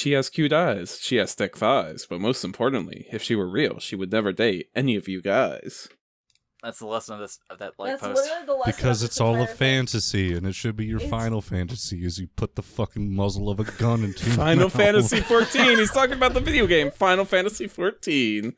She has cute eyes. She has thick thighs. But most importantly, if she were real, she would never date any of you guys. That's the lesson of that like That's post. literally the lesson Because of it's this all a entire thing. fantasy, and it should be your final fantasy, is you put the fucking muzzle of a gun into your Final mouth. Fantasy 14. He's talking about the video game Final Fantasy 14.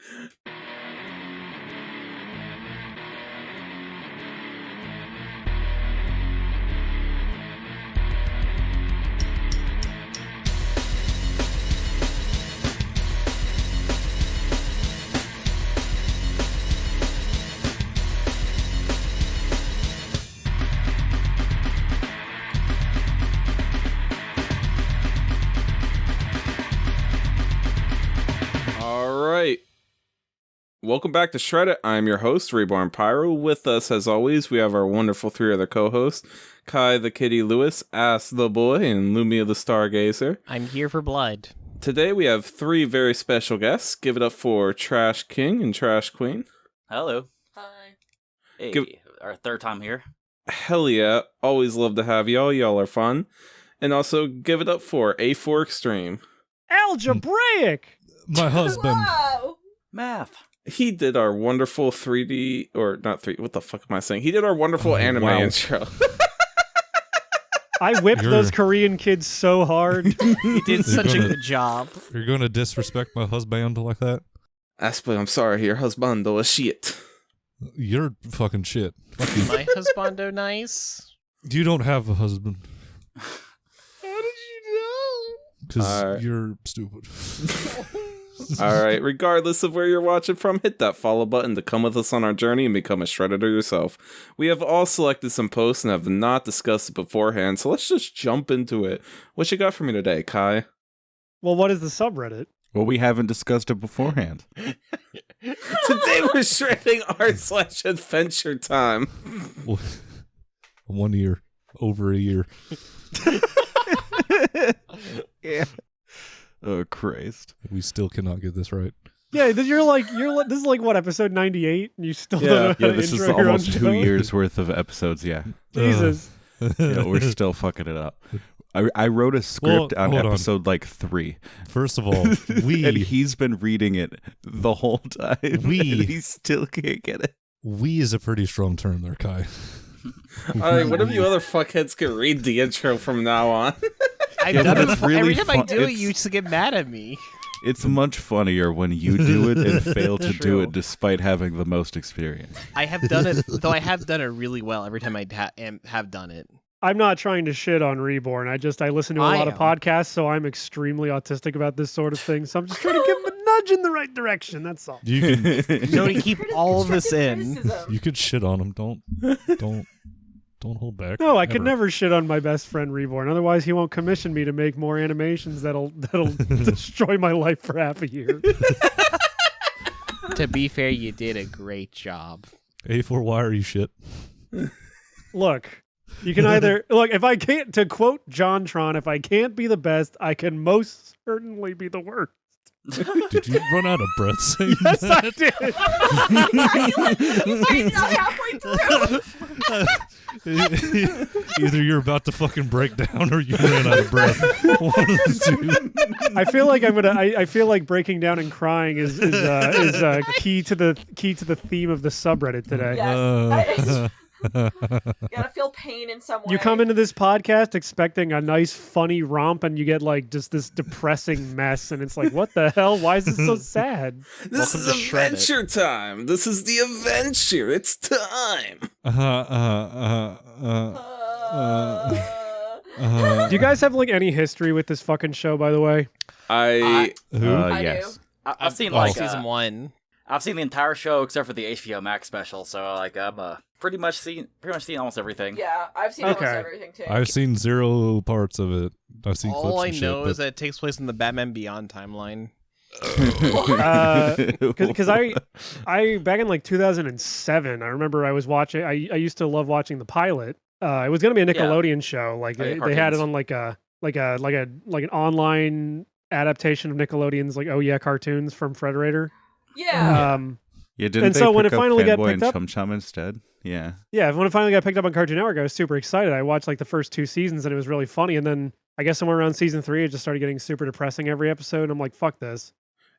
Welcome back to SHREDDIT. I'm your host, Reborn Pyro. With us, as always, we have our wonderful three other co-hosts, Kai the Kitty Lewis, Ass the Boy, and Lumia the Stargazer. I'm here for blood. Today we have three very special guests. Give it up for Trash King and Trash Queen. Hello. Hi. Hey, our third time here. Hell yeah. Always love to have y'all. Y'all are fun. And also give it up for Aforextreme. Algebraic! My husband. Wow. Math. He did our wonderful 3D, or not 3D, what the fuck am I saying? He did our wonderful anime wow. intro. I whipped those Korean kids so hard. You did such a gonna- good job. You're going to disrespect my husband like that? Aspley, I'm sorry, your husbando is shit. You're fucking shit. Fuck you. My husbando nice. You don't have a husband. How did you know? Because you're stupid. Alright, regardless of where you're watching from, hit that follow button to come with us on our journey and become a Shredditor yourself. We have all selected some posts and have not discussed it beforehand, so let's just jump into it. What you got for me today, Kai? Well, what is the subreddit? Well, we haven't discussed it beforehand. Today we're shredding r/AdventureTime. 1 year. Over a year. Yeah. Oh, Christ. We still cannot get this right. Yeah, this is like what, episode 98? And you still don't know how Yeah, to this is intro your own almost 2 show? years worth of episodes, yeah. Jesus. Yeah, we're still fucking it up. I wrote a script on hold on. episode like 3. First of all, And we he's been reading it the whole time. We- And he still can't get it. is a pretty strong term there, Kai. Alright, what if you other fuckheads can read the intro from now on? I've Yeah, done but it it's before. really Every time I fun- do it, it's- you used to get mad at me. It's much funnier when you do it and fail to do True. it despite having the most experience. I have done it, though I have done it really well every time I have done it. I'm not trying to shit on Reborn. I listen to a I lot of am. podcasts, so I'm extremely autistic about this sort of thing. So I'm just trying to give him a nudge in the right direction. That's all. You can Jody, keep all this Constructive in. criticism. you could shit on him. Don't hold back. No, I could Ever. never shit on my best friend Reborn. Otherwise, he won't commission me to make more animations that'll destroy my life for half a year. To be fair, you did a great job. A4, why are you shit? Look, you can either look if I can't. To quote JonTron, if I can't be the best, I can most certainly be the worst. Did you run out of breath saying Yes, that? I did. You find out halfway through. Either you're about to fucking break down or you ran out of breath. One of the two. I feel like I feel like breaking down and crying is key to the theme of the subreddit today. Yes. You gotta feel pain in some way. You come into this podcast expecting a nice, funny romp, and you get like just this depressing mess, and it's like, what the hell? Why is this so sad? This Welcome is to SHREDDIT. adventure time. This is the adventure. It's time. Do you guys have like any history with this fucking show, by the way? I Who? I Yes. I've seen Oh. like Season 1. I've seen the entire show except for the HBO Max special, so like I'm pretty much seen almost everything. Yeah, I've seen Okay. almost everything too. I've seen 0 parts of it. I've seen All I clips and know shit, is that it takes place in the Batman Beyond timeline. Because I back in like 2007, I remember I was watching. I used to love watching the pilot. It was gonna be a Nickelodeon show. Like Oh, yeah, they had it cartoons. on like an online adaptation of Nickelodeon's like Oh Yeah cartoons from Frederator. Yeah. Yeah, didn't And they so when pick it up finally got Fanboy picked and up- Chum Chum instead? Yeah. Yeah, when it finally got picked up on Cartoon Network, I was super excited. I watched like the first 2 seasons, and it was really funny. And then I guess somewhere around season 3, it just started getting super depressing every episode. And I'm like, fuck this.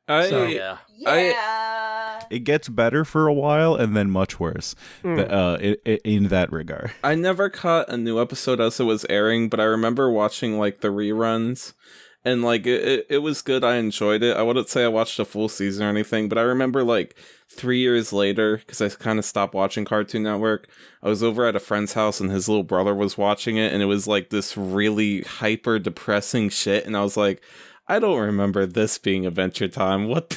So- Yeah. Yeah. It gets better for a while and then much worse in that regard. I never caught a new episode as it was airing, but I remember watching like the reruns, and like it was good. I enjoyed it. I wouldn't say I watched a full season or anything, but I remember like 3 years later, because I kind of stopped watching Cartoon Network, I was over at a friend's house and his little brother was watching it, and it was like this really hyper depressing shit, and I was like, I don't remember this being Adventure Time. What?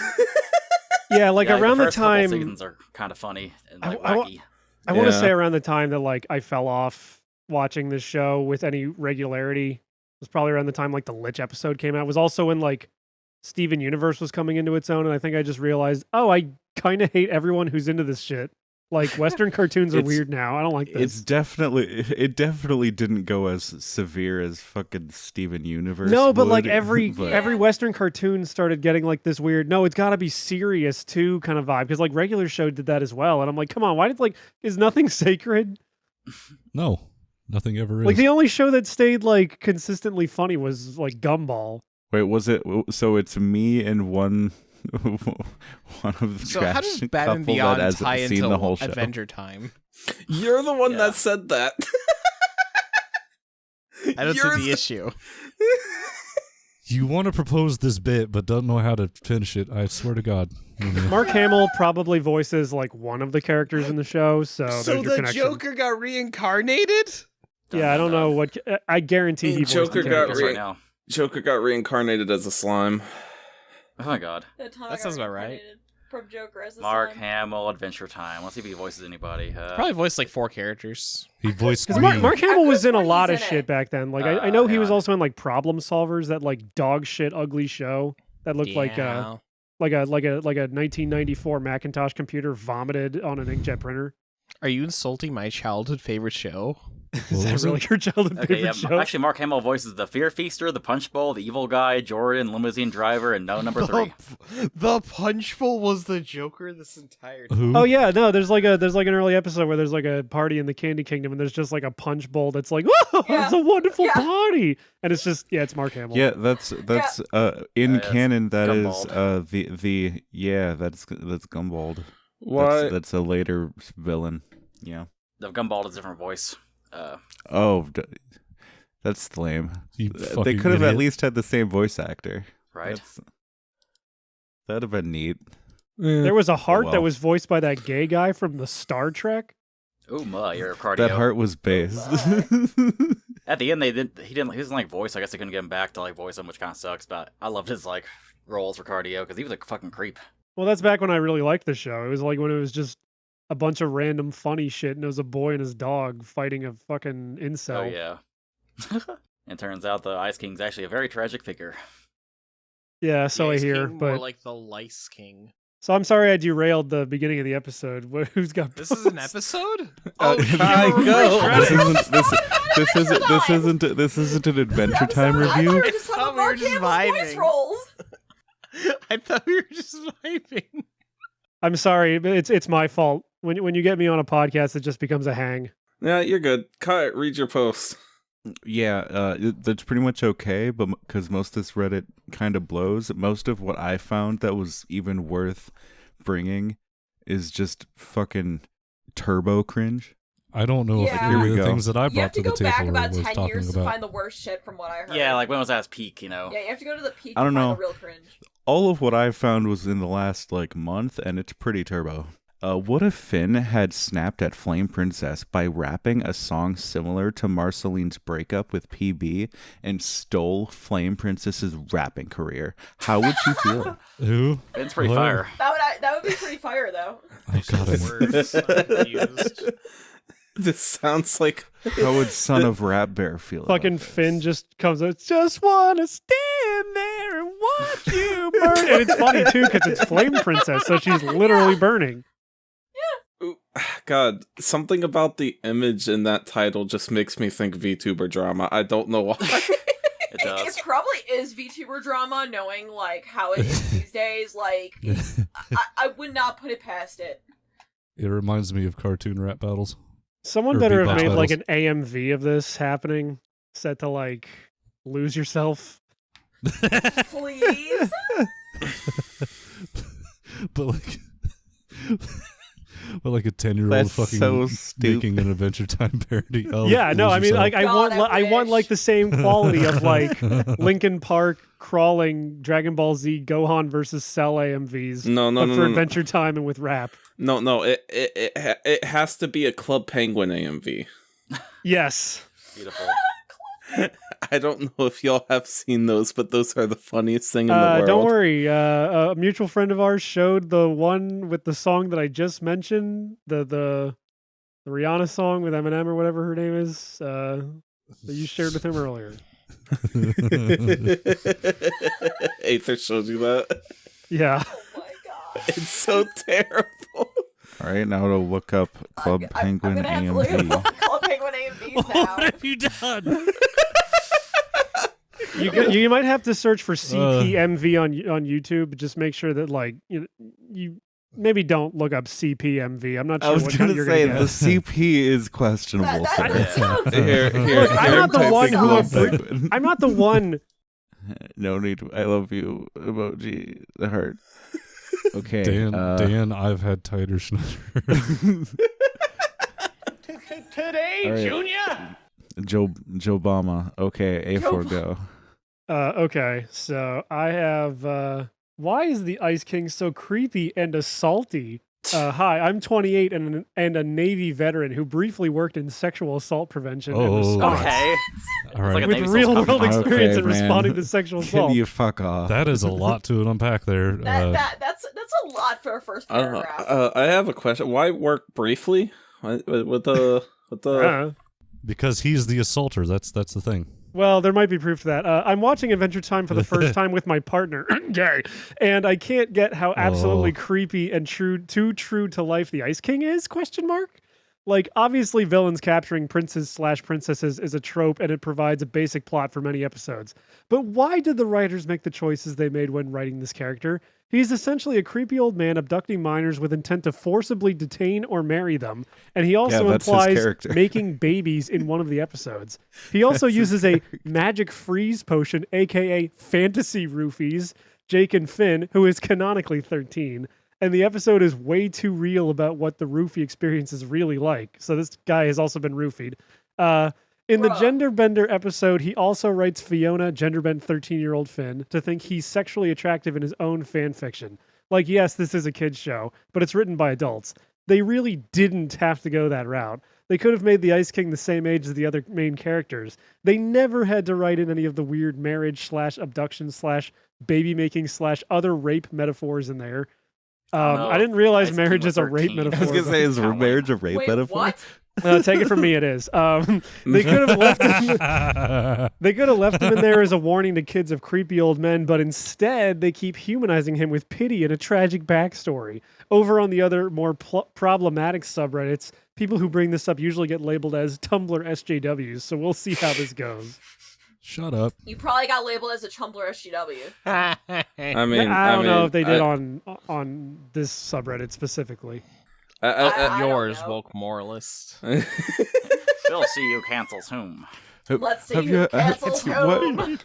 Yeah, like Yeah, around the first couple time. seasons are kind of funny and like I- wacky. I want to Yeah. say around the time that like I fell off watching this show with any regularity was probably around the time like the Lich episode came out. It was also when like Steven Universe was coming into its own, and I think I just realized, oh, I kind of hate everyone who's into this shit. Like Western cartoons are It's- weird now. I don't like this. It definitely didn't go as severe as fucking Steven Universe. No, but would, like every but- every Western cartoon started getting like this weird. No, it's got to be serious too kind of vibe, because like regular show did that as well, and I'm like, come on, why did like is nothing sacred? No, nothing ever is. Like the only show that stayed like consistently funny was like Gumball. Wait, was it? So it's me and one of the So how does trash Batman couple Beyond that hasn't tie seen into the whole show. Adventure Time? You're the one Yeah. that said that. I don't You're see the issue. You want to propose this bit, but don't know how to finish it. I swear to God. Mark Hamill probably voices like one of the characters in the show, so So there's your the connection. Joker got reincarnated? Yeah, I don't know what. I guarantee he voiced Joker the got character. Just right now. Joker got reincarnated as a slime. Oh my god. The time I That got sounds about right. reincarnated From Joker as a Mark slime. Hamill, Adventure Time. Let's see if he voices anybody. Probably voiced like 4 characters. He voiced Because me. Mark Hamill was in a He's lot of in it. shit back then. Like I know he hang was on. also in like Problem Solvers, that like dog shit ugly show that looked like a 1994 Macintosh computer vomited on an inkjet printer. Are you insulting my childhood favorite show? Is that was really it? your childhood Okay, favorite yeah. show? Actually, Mark Hamill voices the Fear Feaster, the Punch Bowl, the Evil Guy, Jordan, Limousine Driver, and No Number 3. The Punch Bowl was the Joker this entire time. Who? Oh yeah, no, there's like an early episode where there's like a party in the Candy Kingdom, and there's just like a punch bowl that's like, oh, Yeah. it's a wonderful Yeah. party, and it's just it's Mark Hamill. Yeah, that's in Yeah, it's canon. That is Gumball. that's Gumball. What? That's a later villain. Yeah. The Gumball is a different voice. That's lame. You They fucking could have at idiot. least had the same voice actor. Right? That'd have been neat. There was a heart that well. was voiced by that gay guy from the Star Trek. Ooh, you're cardio. That heart was based. At the end, he wasn't like voice. I guess they couldn't get him back to like voice him, which kind of sucks. But I loved his like roles for cardio because he was a fucking creep. Well, that's back when I really liked the show. It was like when it was just a bunch of random funny shit, and it was a boy and his dog fighting a fucking incel. Oh yeah. And turns out the Ice King's actually a very tragic figure. Yeah, so The I Ice hear. King, But more like the Lice King. so I'm sorry I derailed the beginning of the episode. Who's got This is an posts? episode? Kai, go. This isn't an Adventure I'm Time sorry, I thought review. we were just talking thought about we were Mark just Hamill's voice vibing. roles. I thought we were just vibing. I'm sorry, but it's my fault. When you get me on a podcast, it just becomes a hang. Yeah, you're good. Kai, read your post. Yeah, that's pretty much okay, but because most of this Reddit kind of blows, most of what I found that was even worth bringing is just fucking turbo cringe. I don't know Yeah. if Here any we of the go. things that I You have brought to to the go back table about was 10 talking years to about. find the worst shit from what I heard. Yeah, like when was that at peak? You know. Yeah, you have to go to the peak I don't to find know. the real cringe. All of what I found was in the last like month, and it's pretty turbo. What if Finn had snapped at Flame Princess by rapping a song similar to Marceline's breakup with PB and stole Flame Princess's rapping career? How would you feel? Who? It's pretty Well, fire. That would be pretty fire though. Oh God, Words used. This sounds like How would Son of Rap Bear feel? about Fucking this? Finn just comes out. Just wanna stand there and watch you burn. And it's funny too because it's Flame Princess, so she's literally burning. God, something about the image in that title just makes me think VTuber drama. I don't know why. It does. It probably is VTuber drama, knowing like how it is these days. Like, I would not put it past it. it reminds me of cartoon rap battles. Someone Or better have beatbox made like battles. an AMV of this happening, set to like lose yourself. Please. but like, but like a 10-year-old That's fucking so stupid. making an Adventure Time parody. Of Yeah, no, Lose I mean, Yourself. like, I God, want, I I want wish. like the same quality of like Linkin Park crawling Dragon Ball Z Gohan versus Cell AMVs. No, but for Adventure Time and with rap. No. It has to be a Club Penguin AMV. Yes. Beautiful. I don't know if y'all have seen those, but those are the funniest thing in the world. Don't worry. A mutual friend of ours showed the one with the song that I just mentioned, the Rihanna song with Eminem or whatever her name is, that you shared with him earlier. Aether showed you that. Yeah. Oh my god. It's so terrible. All right, now to look up Club Penguin I'm gonna have to look AMV. up Club Penguin AMVs now. What have you done? You might have to search for CPMV on YouTube. Just make sure that like you maybe don't look up CPMV. I'm not sure I was what gonna you're say gonna the get. CP is questionable. That sir. sounds Here, Look, I'm not the type one in who Club appro- Penguin. I'm not the one. No need. I love you emoji. The heart. Okay. Dan, I've had tighter Schneider. Today, All right. Junior. Joe Obama. Okay, A4 go. Okay, so I have. Why is the Ice King so creepy and assaulty? Hi, I'm 28 and a Navy veteran who briefly worked in sexual assault prevention and Oh. response. Okay. All right, like a With Navy real SEALs world company. experience Okay, in man. responding to sexual Can assault. you fuck off? that is a lot to unpack there. That's a lot for a first paragraph. I have a question. Why work briefly? With the Because he's the assaulter. That's the thing. Well, there might be proof to that. I'm watching Adventure Time for the first time with my partner, gay, and I can't get how absolutely creepy and too true to life the Ice King is? ? Like, obviously, villains capturing princes/princesses is a trope, and it provides a basic plot for many episodes. But why did the writers make the choices they made when writing this character? He's essentially a creepy old man abducting minors with intent to forcibly detain or marry them, and he also that's his implies character. making babies in one of the episodes. He also uses a magic freeze potion, aka fantasy roofies, Jake and Finn, who is canonically 13. And the episode is way too real about what the roofie experience is really like. So this guy has also been roofied. In the Bruh. Gender Bender episode, he also writes Fiona, genderbend 13-year-old Finn, to think he's sexually attractive in his own fan fiction. Like, yes, this is a kid's show, but it's written by adults. They really didn't have to go that route. They could have made the Ice King the same age as the other main characters. They never had to write in any of the weird marriage/abduction/baby making/other rape metaphors in there. No, I didn't realize Ice King marriage was is a rape 13. metaphor. I was gonna say, is Kinda marriage a rape Wait, metaphor? what? Take it from me, it is. They could have left him. They could have left him in there as a warning to kids of creepy old men, but instead they keep humanizing him with pity and a tragic backstory. Over on the other, more problematic subreddits, people who bring this up usually get labeled as Tumblr SJWs. So we'll see how this goes. Shut up. You probably got labeled as a Tumblr SGW. I I mean, don't know if they did I- on this subreddit specifically. I don't Yours, know. woke moralist. We'll see who cancels whom. Let's see Have who you- cancels what- whom. Have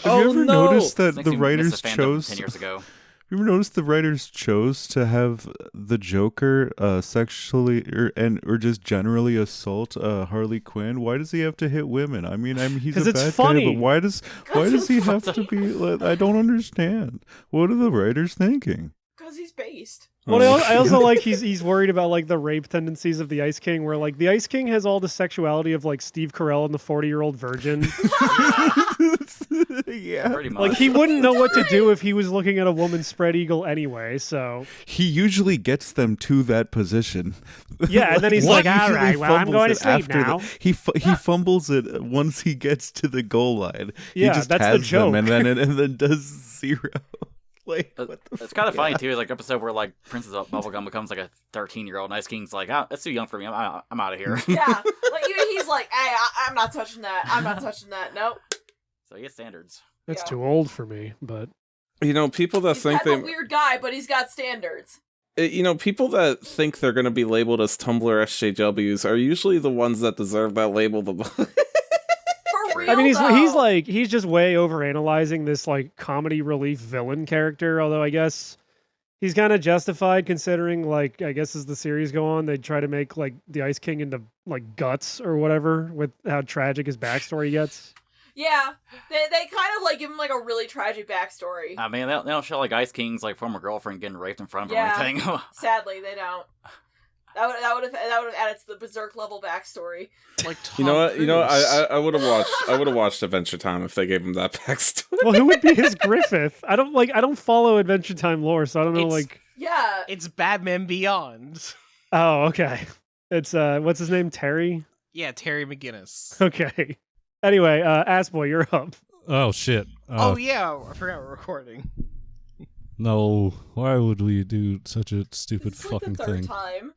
Oh, you ever no. noticed that Thinks the you missed writers the fandom chose? 10 years ago. You ever noticed the writers chose to have the Joker sexually or just generally assault Harley Quinn? Why does he have to hit women? I mean he's 'Cause a it's bad funny. guy, but why does he have to be? I don't understand. What are the writers thinking? Because he's based. Well, I also like he's worried about like the rape tendencies of the Ice King, where like the Ice King has all the sexuality of like Steve Carell and the 40-year-old virgin. Yeah, Pretty much. Like he wouldn't know what to do if he was looking at a woman spread eagle anyway. So he usually gets them to that position. yeah, and then he's like, He "All usually right, well, I'm fumbles going to it sleep after now." He fumbles it once he gets to the goal line. Yeah, he just that's the has them joke. and then does zero. Like, what the It's kind of fuck? funny too. Is like episode where like Princess Bubblegum becomes like a 13-year-old, and Ice King's like, "Ah, that's too young for me. I'm out of here." Yeah, like even he's like, "Hey, I'm not touching that. I'm not touching that. Nope." So he has standards. That's Yeah. too old for me, but You know, people that He's think kind they, of a weird guy, but he's got standards. you know, people that think they're going to be labeled as Tumblr SJWs are usually the ones that deserve that label the most. For real, I mean, though. he's just way over analyzing this like comedy relief villain character. Although I guess he's kind of justified considering, like, I guess as the series go on, they try to make like the Ice King into like Guts or whatever with how tragic his backstory gets. Yeah, they kind of like give him like a really tragic backstory. I mean, they don't show like Ice King's like former girlfriend getting raped in front of him Yeah. or anything. Sadly, they don't. That would have added to the Berserk level backstory. Like You know what? Tom Cruise. I would have watched Adventure Time if they gave him that backstory. Well, who would be his Griffith? I don't follow Adventure Time lore, so I don't know. It's- Like, Yeah. It's Batman Beyond. oh, okay. It's what's his name? Terry. Yeah, Terry McGinnis. Okay. Anyway, Assboy, you're up. Oh shit. Oh yeah, I forgot we're recording. No, why would we do such a stupid It's like fucking the third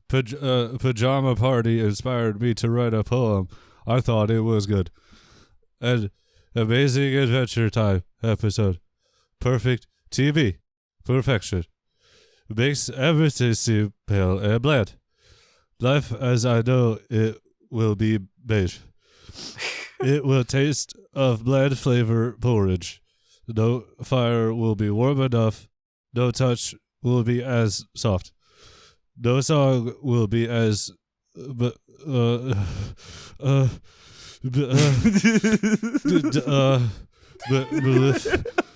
thing? time. Pajama Party inspired me to write a poem. I thought it was good. An amazing Adventure Time episode. Perfect TV. Perfection. Makes everything seem pale and bland. Life as I know it will be beige. It will taste of bland flavor porridge. No fire will be warm enough. No touch will be as soft. No song will be as but but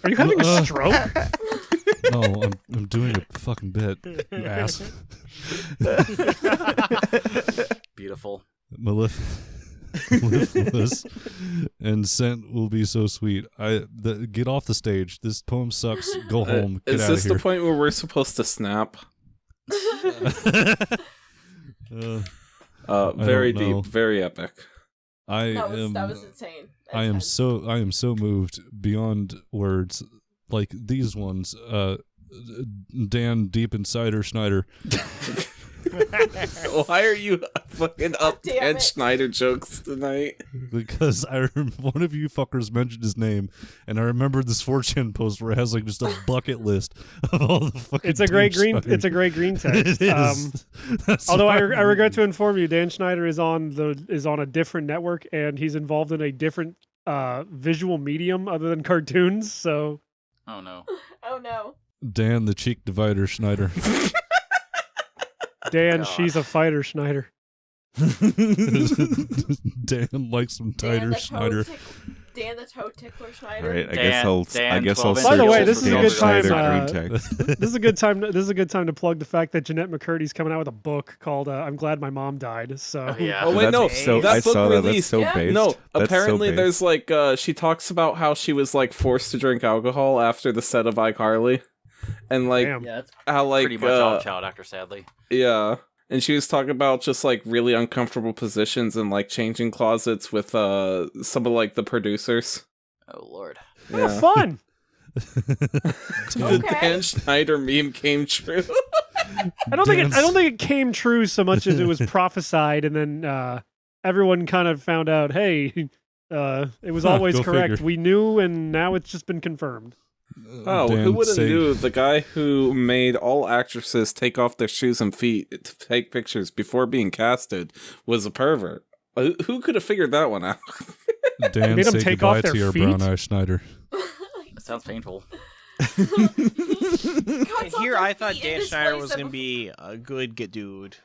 Are you having a stroke? no, I'm doing a fucking bit, you ass. Beautiful. Mellifluous and scent will be so sweet. Get off the stage. This poem sucks. Go home. Get Is out this of here. the point where we're supposed to snap? Very don't know. deep, very epic. That was insane. I am so moved beyond words. Like these ones. Dan Deep Insider Schneider. Why are you fucking up damn Dan it. Schneider jokes tonight? Because one of you fuckers mentioned his name, and I remember this 4chan post where it has like just a bucket list of all the fucking. It's a great Dan green. Schneider. It's a great green text. It is. That's Although I why regret to inform you, Dan Schneider is on a different network, and he's involved in a different visual medium other than cartoons. So Oh no. Oh no. Dan the cheek divider Schneider. Dan, God. she's a fighter, Schneider. Dan likes some tighter Schneider. Dan the Toe Tickler Schneider. All right, I Dan- guess I'll Dan, search 12 By the way, for this is a Dan good time, Schneider green text. This is a good time. This is a good time to plug the fact that Jeanette McCurdy's coming out with a book called "I'm Glad My Mom Died." So Oh, yeah. Oh wait, That's no, so, that I book saw that. That's released. so Yeah. based. No, That's so apparently based. there's like she talks about how she was like forced to drink alcohol after the set of iCarly, and like Damn. Yeah, it's how like pretty much all child actor, sadly. yeah, and she was talking about just like really uncomfortable positions and like changing closets with some of like the producers. Oh lord. Oh, Yeah. fun. The Okay. Dan Schneider meme came true. I don't think it came true so much as it was prophesied, and then everyone kind of found out. Hey, it was always Go correct. figure. We knew, and now it's just been confirmed. Oh, Dan who would have say- knew the guy who made all actresses take off their shoes and feet to take pictures before being casted was a pervert? Who could have figured that one out? Dan, Made 'em say take goodbye off their to your feet? brown eye Schneider. It sounds painful. And here I thought Dan Schneider was gonna be a good dude.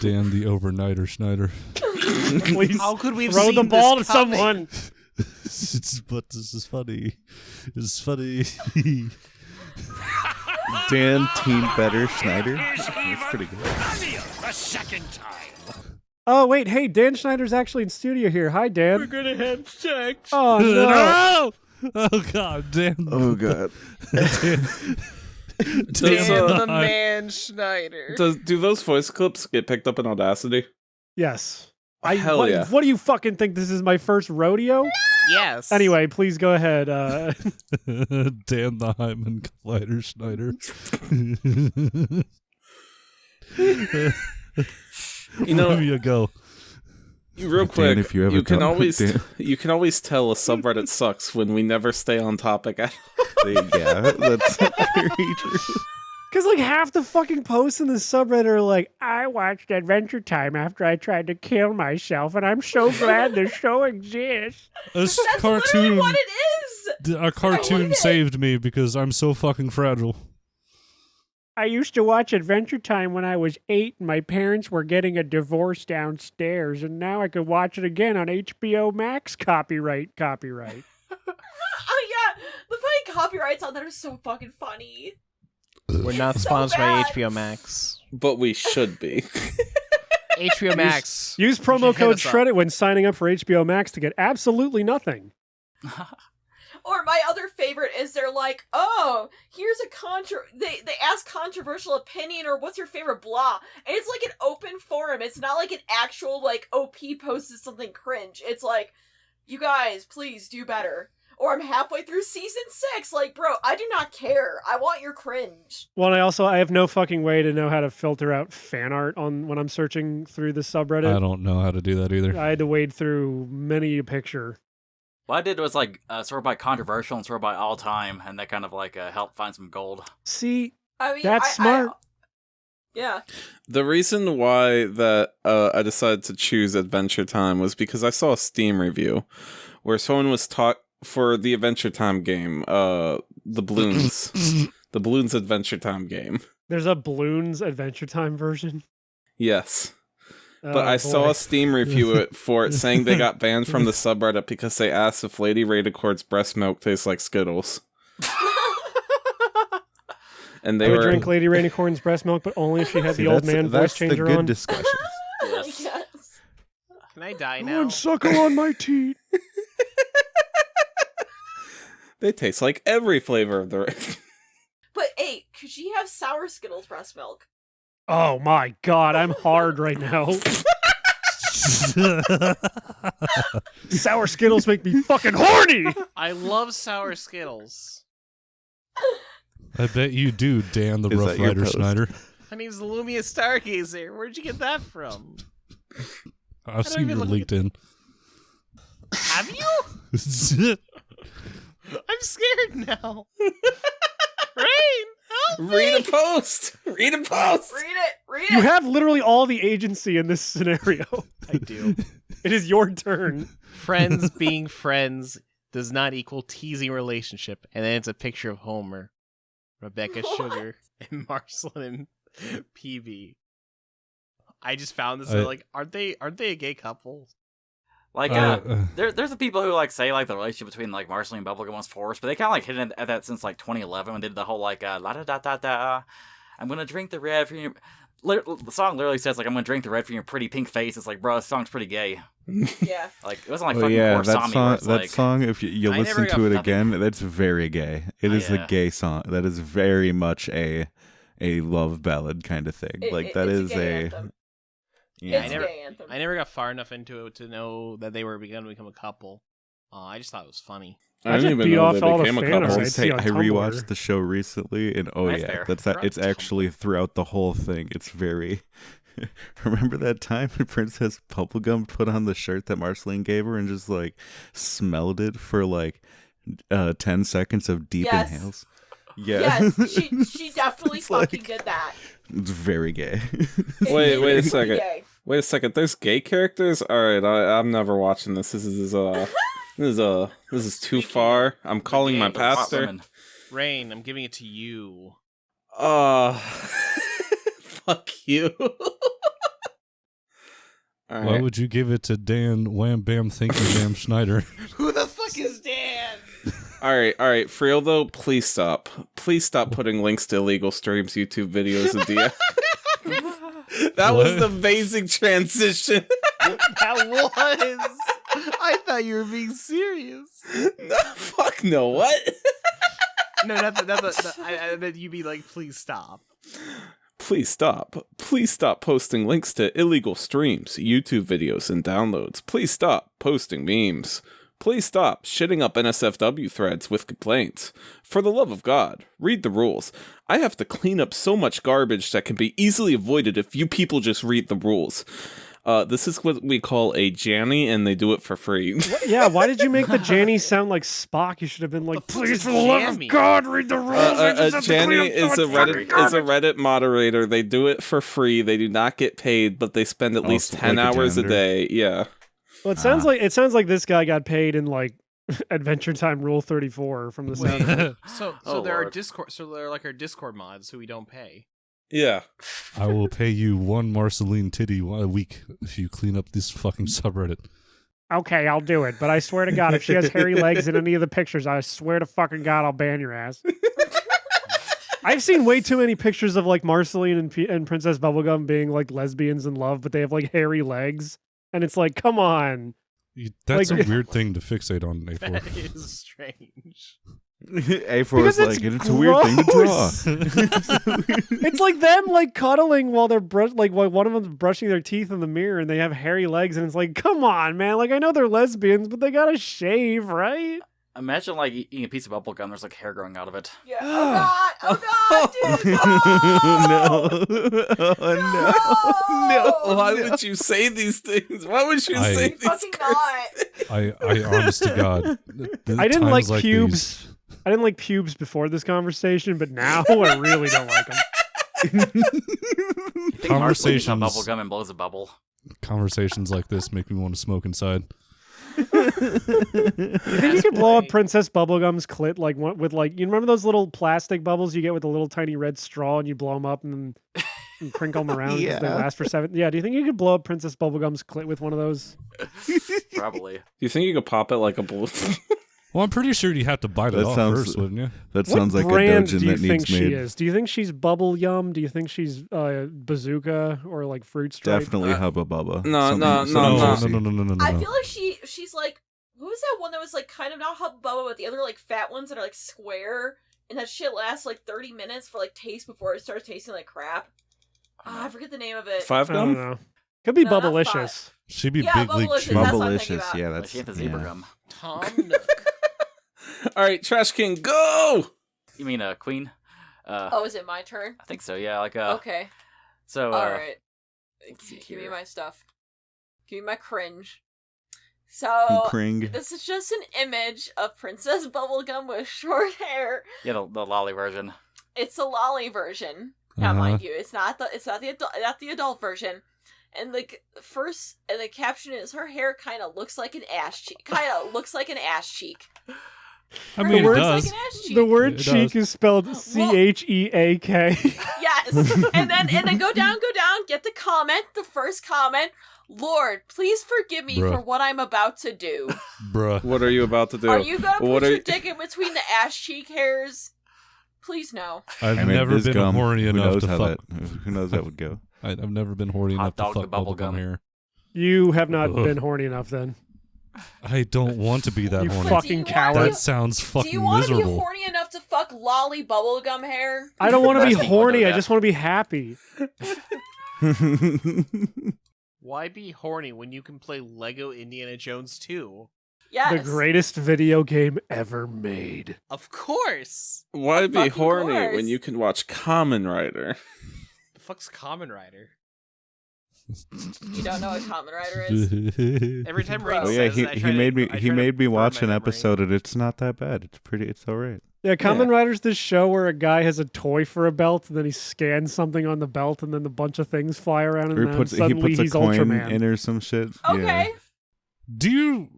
Dan the overnighter Schneider. Please How could we have throw seen the ball to this coming? someone. But this is funny. It's funny. Dan Teen Better Schneider. That's pretty good. Oh wait, hey, Dan Schneider's actually in studio here. Hi, Dan. We're gonna have sex. Oh no. Oh god, Dan. Oh god. Dan, Does, Dan the uh, man Schneider. do those voice clips get picked up in Audacity? Yes. Hell what, yeah. what do you fucking think? This is my first rodeo? Yes. Anyway, please go ahead. Dan the Hyman Collider Schneider. You know, There you go. real quick, if you ever can come- always Dan. you can always tell a subreddit sucks when we never stay on topic. Yeah, that's very true. Because like half the fucking posts in the subreddit are like, I watched Adventure Time after I tried to kill myself, and I'm so glad the show exists. This That's cartoon, literally what it is. a cartoon saved me because I'm so fucking fragile. I used to watch Adventure Time when I was 8 and my parents were getting a divorce downstairs, and now I could watch it again on HBO Max. Copyright. Oh yeah, the funny copyrights on that are so fucking funny. We're not It's so sponsored by bad. HBO Max. But we should be. HBO Max. Use You promo should hit code us up. SHREDDIT when signing up for HBO Max to get absolutely nothing. Or my other favorite is they're like, oh, here's a they ask controversial opinion or what's your favorite blah, and it's like an open forum. It's not like an actual like OP posted something cringe. It's like, you guys, please do better. Or I'm halfway through season 6. Like, bro, I do not care. I want your cringe. Well, I have no fucking way to know how to filter out fan art on when I'm searching through the subreddit. I don't know how to do that either. I had to wade through many a picture. What I did was like sort by controversial and sort by all time, and that kind of like helped find some gold. See, I mean, that's smart. Yeah. The reason why that I decided to choose Adventure Time was because I saw a Steam review where someone was for the Adventure Time game, the Bloons. The Bloons Adventure Time game. There's a Bloons Adventure Time version. Yes. But Oh, I saw boy. a Steam review for it saying they got banned from the subreddit because they asked if Lady Radicorn's breast milk tastes like Skittles. And I they would were drink Lady Rainicorn's breast milk, but only if she had the old man voice that's the changer good on. discussions. Yes. Yes. Can I die Go now? and suckle on my teeth. they taste like every flavor of the But hey, could she have sour Skittles breast milk? Oh my god, I'm hard right now. Sour Skittles make me fucking horny. I love sour Skittles. I bet you do, Dan the Is Rough that your Rider post? Schneider. My name's Lumia Stargazer. Where'd you get that from? I've don't seen even your look at- LinkedIn. Have you? I'm scared now. Rain, help me! Read a post! Read a post! Read it! Read You it! have literally all the agency in this scenario. I do. It is your turn. Friends being friends does not equal teasing relationship. And then it's a picture of Homer, Rebecca What? Sugar, and Marceline and PB. I just found this. I- Like, aren't they a gay couple? Like, there's the people who like say like the relationship between like Marceline and Bubblegum was forced, but they kind of like hinted at that since like 2011 when they did the whole like la da da da da. I'm gonna drink the red from your. The song literally says like I'm gonna drink the red from your pretty pink face. It's like, bro, this song's pretty gay. Yeah. Like it wasn't like Oh fucking yeah, Korsami that where song. it's That like, song. If you I never listen got to it nothing. again, that's very gay. It is yeah. a gay song. That is very much a love ballad kind of thing. Like that it's is a gay a. anthem. Yeah. It's a gay anthem. I never got far enough into it to know that they were going to become a couple. I just thought it was funny. I just didn't even beat know off they all the became a fan couple. art. I I'd would see say on I rewatched Tumblr. the show recently, and oh That's yeah, fair. it's Throughout actually throughout the whole thing. It's very. Remember that time when Princess Bubblegum put on the shirt that Marceline gave her and just like smelled it for like 10 seconds of deep Yes. inhales? Yeah. Yes, she definitely It's fucking like- did that. It's very gay. Wait a It's second. pretty gay. Wait a second. There's gay characters? Alright, I'm never watching this. This is too far. I'm calling my gay, hot pastor. women. Rain, I'm giving it to you. Fuck you. Why Alright. would you give it to Dan Wham Bam Thank You Damn Schneider? Who the fuck is Dan? Alright, Frieldo, please stop. Please stop putting links to illegal streams, YouTube videos, and DM. That was What? the basic transition. That was. I thought you were being serious. No, fuck no, what? No, I meant you be like, please stop. Please stop. Please stop posting links to illegal streams, YouTube videos, and downloads. Please stop posting memes. Please stop shitting up NSFW threads with complaints. For the love of God, read the rules. I have to clean up so much garbage that can be easily avoided if you people just read the rules. This is what we call a Janny, and they do it for free. Yeah, why did you make the Janny sound like Spock? You should have been like, please, for the love of God, read the rules. Janny is a Reddit moderator. They do it for free. They do not get paid, but they spend at least 10 hours a day. Yeah. Well, it sounds like this guy got paid in like AdventureTime Rule 34 from the sound. of it. So there are Discord. So there are like our Discord mods who we don't pay. Yeah. I will pay you 1 Marceline titty a week if you clean up this fucking subreddit. Okay, I'll do it, but I swear to God, if she has hairy legs in any of the pictures, I swear to fucking God, I'll ban your ass. I've seen way too many pictures of like Marceline and Princess Bubblegum being like lesbians in love, but they have like hairy legs, and it's like, come on. That's Like- a weird thing to fixate on, A4. That is strange. A4 is like, it's it's a weird thing to draw. It's like them like cuddling while they're while one of them's brushing their teeth in the mirror, and they have hairy legs, and it's like, come on, man! Like I know they're lesbians, but they gotta shave, right? Imagine like eating a piece of bubble gum. There's like hair growing out of it. Yeah. Oh God, dude. No. Oh, no. Why would you say these things? Why would you say these Fucking things? not. I honest to God. I didn't like times pubes. these- I didn't like pubes before this conversation, but now I really don't like them. You think Marceline eats a Conversations- bubble gum and blows a bubble? Conversations like this make me want to smoke inside. You think you could blow up Princess Bubblegum's clit like with like you remember those little plastic bubbles you get with a little tiny red straw and you blow them up and crinkle them around because they Yeah. last for 7? Yeah, do you think you could blow up Princess Bubblegum's clit with one of those? Probably. Do you think you could pop it like a balloon? Well, I'm pretty sure you have to bite it That off sounds- first, wouldn't you? That What sounds like a brand dungeon do you that think needs she made. is? Do you think she's Bubble Yum? Do you think she's Bazooka or like Fruit Stripe? Definitely Hubba Bubba. No, Something- no, something no, juicy. No. I feel like she's like, what was that one that was like kind of not Hubba Bubba, but the other like fat ones that are like square, and that shit lasts like 30 minutes for like taste before it starts tasting like crap. I forget the name of it. Five I don't gum? know. Could be No, not Bubblicious. She'd be Yeah, big league Bubblicious, chew. that's what I'm thinking Bubblicious, about. yeah, Like that's she had the zebra yeah. gum. Tom Nook. All right, Trash King, go! You mean Queen? Oh, is it my turn? I think so. Yeah. Like Okay. So. All right. see Give me here. my stuff. Give me my cringe. So, Kring. this is just an image of Princess Bubblegum with short hair. Yeah, the lolly version. It's a lolly version. Now, Uh-huh. mind you, it's not the adult version. And the caption is her hair kind of looks like an ass cheek. Kind of looks like an ass cheek. I Her mean, it hair looks does. Like an ass cheek. The word It cheek does. is spelled Cheak. Yes. and then go down, get the comment, the first comment. Lord, please forgive me Bruh. for what I'm about to do. Bruh. What are you about to do? Are you gonna What put are your you- dick in between the ass cheek hairs? Please no. I've I mean, never this been gum, horny who enough knows to how fuck. Who knows how that would go? I've never been horny Hot enough to dog fuck the bubble bubblegum gum. hair. You have not Ugh. been horny enough then. I don't want to be that You horny. fucking Do you want coward. That sounds Do you fucking want to be miserable. horny enough to fuck lolly bubblegum hair? I don't want to be Last thing you wanna horny. do I that. just want to be happy. Why be horny when you can play Lego Indiana Jones 2? Yes. The greatest video game ever made. Of course. Why be fucking horny course. when you can watch Kamen Rider? The fuck's Kamen Rider? You don't know what Kamen Rider is? Every time Bro. Rain Oh yeah, says it, I he try to- made me I he try to made me burn watch my an memory. episode and it's not that bad. It's all right. Yeah, Kamen Yeah. Rider's this show where a guy has a toy for a belt, and then he scans something on the belt, and then a bunch of things fly around, and Or then he suddenly puts a he's coin Ultraman. in or some shit. Okay. Do you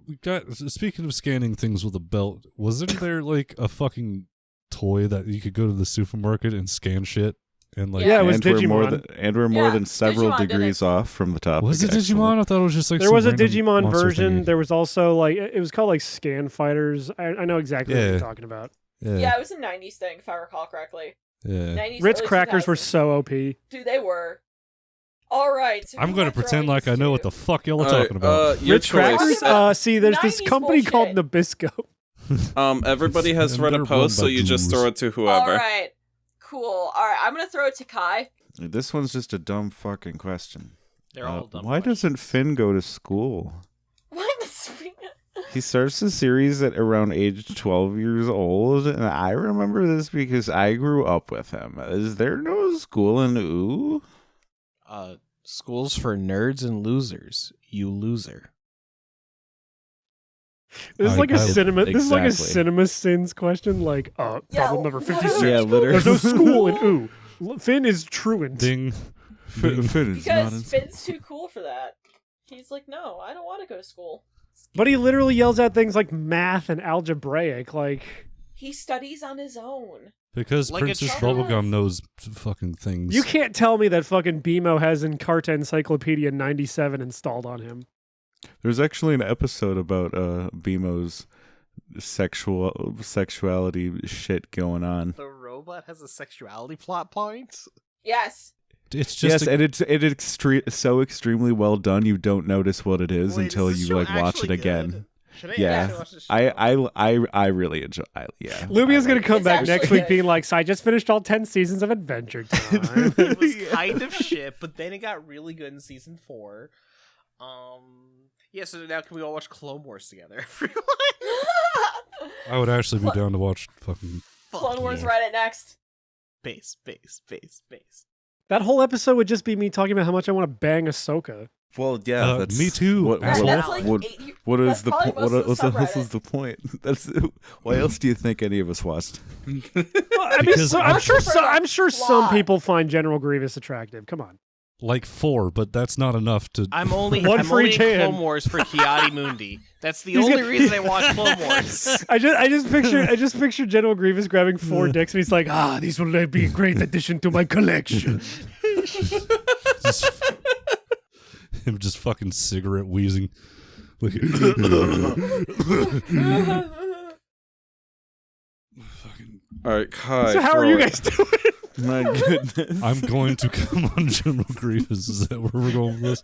speaking of scanning things with a belt, wasn't there like a fucking toy that you could go to the supermarket and scan shit and like Yeah, it was and we're more Digimon. Yeah, than several Digimon did degrees off from the topic. was it actually. Digimon? I thought it was just like There some was a random Digimon monster version. thingy. There was also like it was called like Scan Fighters. I know exactly what Yeah. you're talking about. Yeah, it was a 90s thing, if I recall correctly. Yeah. 90s, Ritz early crackers were 2000s. so OP. Dude, they were. Alright. So I'm who going am to I pretend throwing like I this know to? what the fuck y'all are Alright, talking about. your Ritz choice. crackers. See, there's this 90s company called bullshit. Nabisco. Everybody has And read a they're post, run so by you just gurus. throw it to whoever. Alright. Cool. Alright, I'm gonna throw it to Kai. This one's just a dumb fucking question. They're all dumb. Why questions. doesn't Finn go to school? What? He starts the series at around age 12 years old, and I remember this because I grew up with him. Is there no school in Ooh? School's for nerds and losers. You loser. This is like a cinema. This is like a exactly. cinema sins question. Like, problem number 56. Yeah, literally. There's no school in ooh. Finn is truant. Ding. Finn is not Because in Finn's too cool for that. He's like, no, I don't want to go to school. But he literally yells out things like math and algebraic. Like, He studies on his own. Because Like a Princess child. Bubblegum knows fucking things. you can't tell me that fucking BMO has Encarta Encyclopedia 97 installed on him. There's actually an episode about BMO's sexuality shit going on. The robot has a sexuality plot point? Yes. It's just Yes, and it's so extremely well done. You don't notice what it is Wait, until this you show like watch it actually again. good? Should I Yeah. actually watch this show? I really enjoy. Yeah, Lumia's I gonna like come It's back actually next week good. being like, so I just finished all 10 seasons of Adventure Time. It was kind of shit, but then it got really good in season 4. Yeah, so now can we all watch Clone Wars together, everyone? I would actually be down to watch fucking. Clone Wars yeah. right at next. Base. That whole episode would just be me talking about how much I want to bang Ahsoka. Well, yeah, that's me too. What, Asshole. That's like what that's is the probably point? most of the What else subreddit. is the point? That's why else do you think any of us watched? Well, I mean, Because I'm sure. For the I'm sure some plot. people find General Grievous attractive. Come on. Like 4, but that's not enough to. I'm only One for in each hand. Clone Wars for Kiadi Mundi. That's the He's only gonna- reason I watch Clone Wars. I just picture General Grievous grabbing 4 dicks and he's like, these will be a great addition to my collection. just, him just fucking cigarette wheezing. Like, fucking, All right, Kai. So how are throw you it. guys doing? My goodness. I'm going to come on General Grievous. Is that where we're going with this?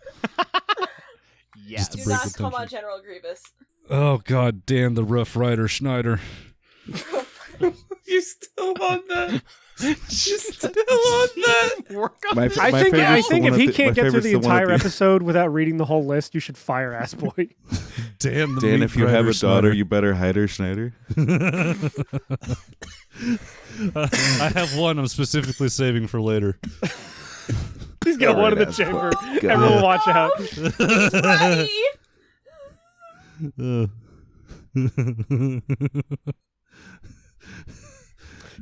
Yes. to Do break not the come on tension. General Grievous. Oh god damn the Rough Rider Schneider. You still on that? You still on that? My I think favorite's the if one he at the- can't my get through favorite's the one at entire the- episode without reading the whole list, you should fire Ass Boy. Damn the Dan, meat if you have grinder a daughter, Schneider. you better hide her, Schneider. I have one I'm specifically saving for later. He's got All one in right, the Ass chamber. Boy. Go Everyone ahead. watch out. Ready?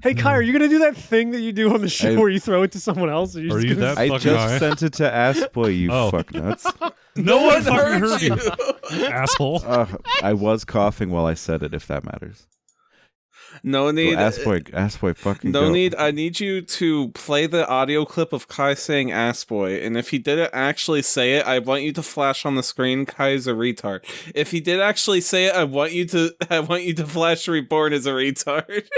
Hey, Kai, are you going to do that thing that you do on the show I- where you throw it to someone else? Or Are you gonna- that I fucking just high? sent it to Ass Boy, you Oh. fuck nuts. No one fucking heard you, asshole. I was coughing while I said it, if that matters. No need. Ass Boy, fucking No go. need. I need you to play the audio clip of Kai saying "ass boy," and if he didn't actually say it, I want you to flash on the screen. Kai's a retard. If he did actually say it, I want you to flash Reborn as a retard.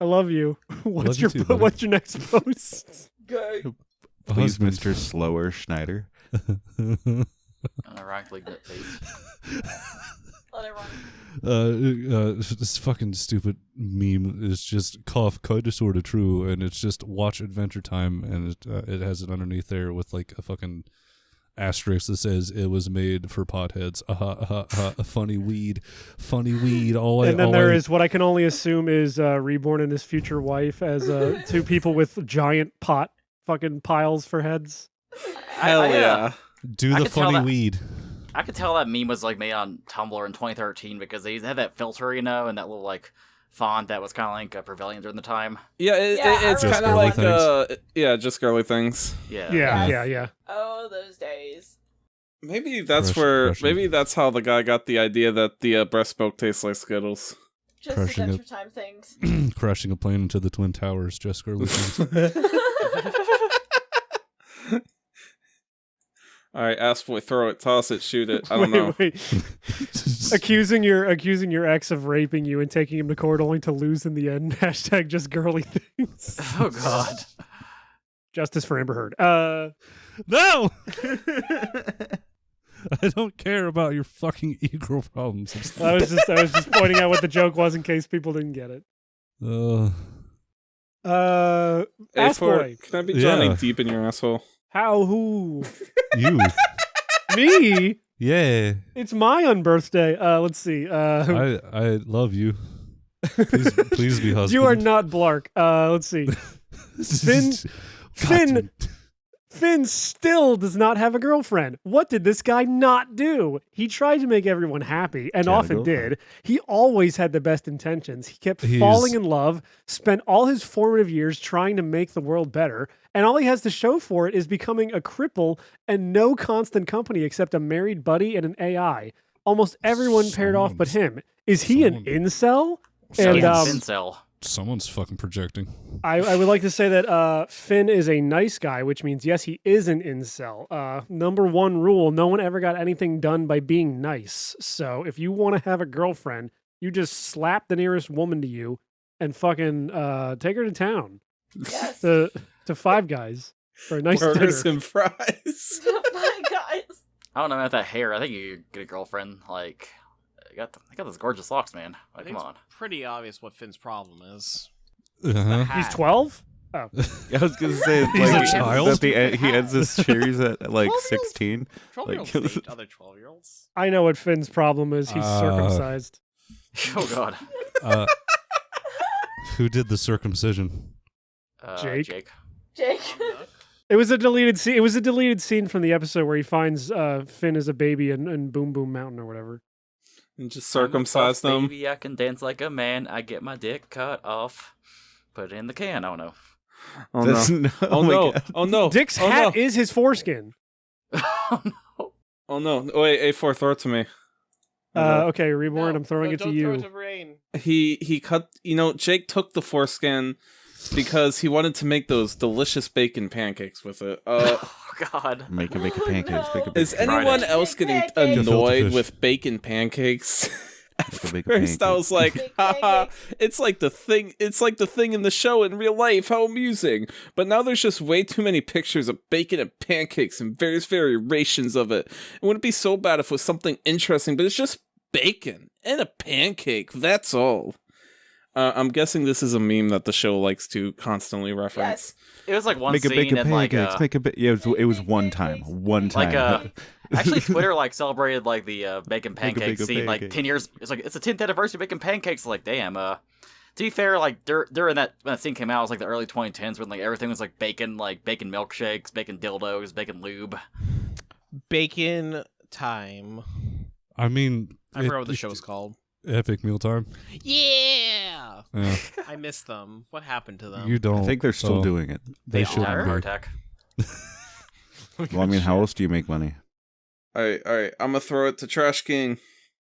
I love you. What's you too, buddy. what's your next post? Gay. Please, Husband. Mr. Slower Schneider. Unironically good face. Unironic. This fucking stupid meme is just cough kinda sorta true, and it's just watch Adventure Time, and it has it underneath there with like a fucking asterisk that says it was made for potheads. Funny weed. And then there is what I can only assume is Reborn and his future wife as 2 people with giant pot fucking piles for heads. Hell yeah! do I the could tell funny that- weed. I could tell that meme was like made on Tumblr in 2013 because they had that filter, and that little like font that was kind of like prevalent during the time. Yeah, it's Just kind of girly like things. just girly things. Yeah. Yeah. Oh, those days. Maybe that's Crushing. maybe that's how the guy got the idea that the breast milk tastes like Skittles. Just Crushing Adventure Time things. Crashing a plane into the Twin Towers, just girly things. All right, ass boy, throw it, toss it, shoot it. I don't know. Wait. accusing your ex of raping you and taking him to court only to lose in the end. Hashtag just girly things. Oh god. Justice for Amber Heard. No! I don't care about your fucking ego problems. I was just pointing out what the joke was in case people didn't get it. Hey, Ass for, Boy. can I be Johnny Yeah. deep in your asshole? How? Who? You. Me? Yeah. It's my unbirthday. Let's see. I love you. Please be husband. you are not Blark. Let's see. Finn. Finn still does not have a girlfriend. What did this guy not do? He tried to make everyone happy, and often did. He always had the best intentions. He kept falling in love, spent all his formative years trying to make the world better, and all he has to show for it is becoming a cripple and no constant company except a married buddy and an AI. Almost everyone paired off but him. Is he an incel? Incel. Someone's fucking projecting. I would like to say that Finn is a nice guy, which means, yes, he is an incel. Number one rule, no one ever got anything done by being nice. So if you want to have a girlfriend, you just slap the nearest woman to you and fucking take her to town. Yes. To Five Guys for a nice Burgers dinner. and fries. My guys. I don't know about that hair. I think you get a girlfriend. Like, I got those gorgeous locks, man. I Like, think come on. it's pretty obvious what Finn's problem is. Uh-huh. He's 12? Oh. I was gonna say He's a like, child? at the end, he ends his series at like 12-year-olds 16. 12-year-olds Like- date other 12-year-olds. I know what Finn's problem is. He's circumcised. Oh, God. Who did the circumcision? Jake. Jake. It was a deleted scene. It was a deleted scene from the episode where he finds Finn as a baby in Boom Boom Mountain or whatever. And just circumcise them. Baby, I can dance like a man. I get my dick cut off. Put it in the can. Oh, no. Oh That's no. Oh my no. God. Oh no. Dick's Oh, hat no. is his foreskin. Oh, no. Oh no. Oh, wait, A4, throw it to me. Okay, Reborn, No, I'm throwing it to don't you. Throw it to Rain. He cut, Jake took the foreskin because he wanted to make those delicious bacon pancakes with it. Oh, God. Make a Oh, pancakes. no. Make a Is bacon anyone Friday. else getting Pancakes. annoyed Fish. with bacon pancakes? At Make a bacon first, I pancake. was like, Bacon haha, pancakes. it's like the thing. It's like the thing in the show in real life. How amusing! But now there's just way too many pictures of bacon and pancakes and various variations of it. It wouldn't be so bad if it was something interesting, but it's just bacon and a pancake. That's all. I'm guessing this is a meme that the show likes to constantly reference. It was like one Make a scene bacon and like pancakes. Make a yeah. It was one time. One time. Like, actually Twitter like celebrated like the bacon Make a pancake bacon scene like pancake. 10 years. It's like it's the 10th anniversary of bacon pancakes. Like, damn. To be fair, like during that when that scene came out, it was like the early 2010s when like everything was like bacon milkshakes, bacon dildos, bacon lube. Bacon time. I mean, I forgot what the show's called. Epic Mealtime. Yeah! Yeah. I miss them. What happened to them? You don't. I think they're still oh, doing it. They They shouldn't are? Heart be. attack. Well, I mean, how else do you make money? All right. I'm gonna throw it to Trash King.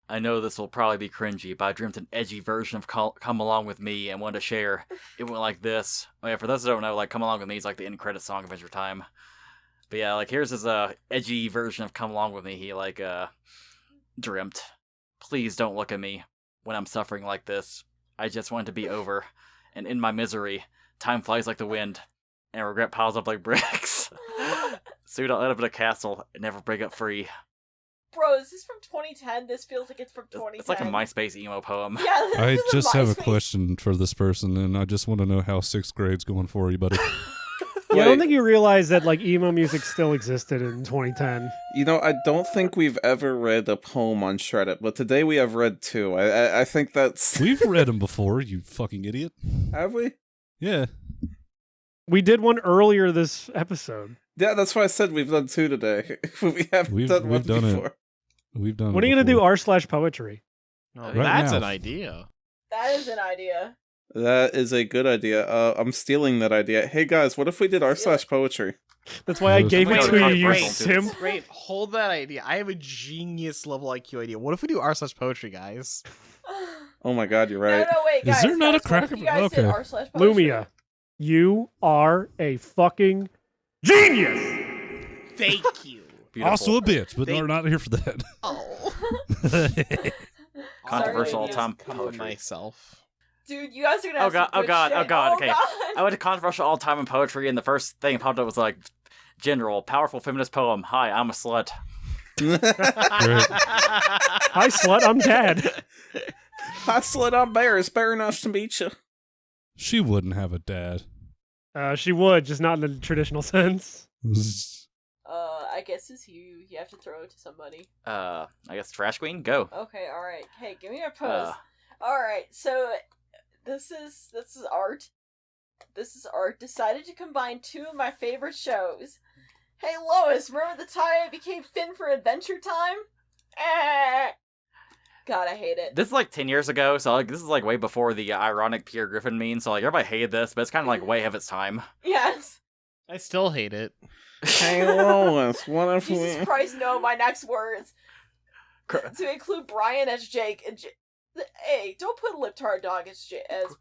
I know this will probably be cringy, but I dreamt an edgy version of Come Along With Me and wanted to share. It went like this. Oh yeah, for those that don't know, like Come Along With Me is like the end credit song of Adventure Time. But yeah, like here's his edgy version of Come Along With Me. He like dreamt. Please don't look at me when I'm suffering like this. I just want it to be over. And in my misery, time flies like the wind, and regret piles up like bricks. Soon I'll end up in a castle and never break up free. Bro, is this from 2010? This feels like it's from 2010. It's like a MySpace emo poem. Yeah, this I is just have a MySpace. question for this person, and I just want to know how sixth grade's going for you, buddy. Yeah, I don't Wait. think you realize that like emo music still existed in 2010. I don't think we've ever read a poem on SHREDDIT, but today we have read two. I think that's... We've read them before, you fucking idiot. Have we? Yeah. We did one earlier this episode. Yeah, that's why I said we've done two today. We haven't We've done one done it. before. We've done When are it you gonna do before. r/poetry? Oh, Right that's now. an idea. That is an idea. That is a good idea. I'm stealing that idea. Hey guys, what if we did r/poetry? That's why I Those- gave it Wait, to you, wait, you wait. simp. Great, hold that idea. I have a genius level IQ idea. What if we do r/poetry, guys? Oh my god, you're right. No, wait, Is guys. there not a guys, what if crack- you guys did okay. r/poetry? Lumia, you are a fucking genius. Thank you. Beautiful. Also a bitch, but They- we're not here for that. Oh. Controversial Sorry, all-time Come poetry. myself. Dude, you guys are gonna Oh have god, some oh good god, shit. oh god, okay. God. I went to controversial all time in poetry, and the first thing that popped up was like, general, powerful feminist poem. Hi, I'm a slut. Great. Hi, slut. I'm Dad. Hi, slut, I'm Bear. It's very nice to meet you. She wouldn't have a dad. She would, just not in the traditional sense. I guess it's you. You have to throw it to somebody. I guess Trash Queen, go. Okay, all right. Hey, give me a pose. All right, so this is art. This is art. Decided to combine two of my favorite shows. Hey Lois, remember the time I became Finn for Adventure Time? God, I hate it. This is like 10 years ago, so like this is like way before the ironic Pierre Griffin meme, so like everybody hated this, but it's kind of like way ahead of its time. Yes. I still hate it. Hey Lois, what if Jesus we... Christ, no, my next words. To include Brian as Jake and hey, don't put Liptard Dog as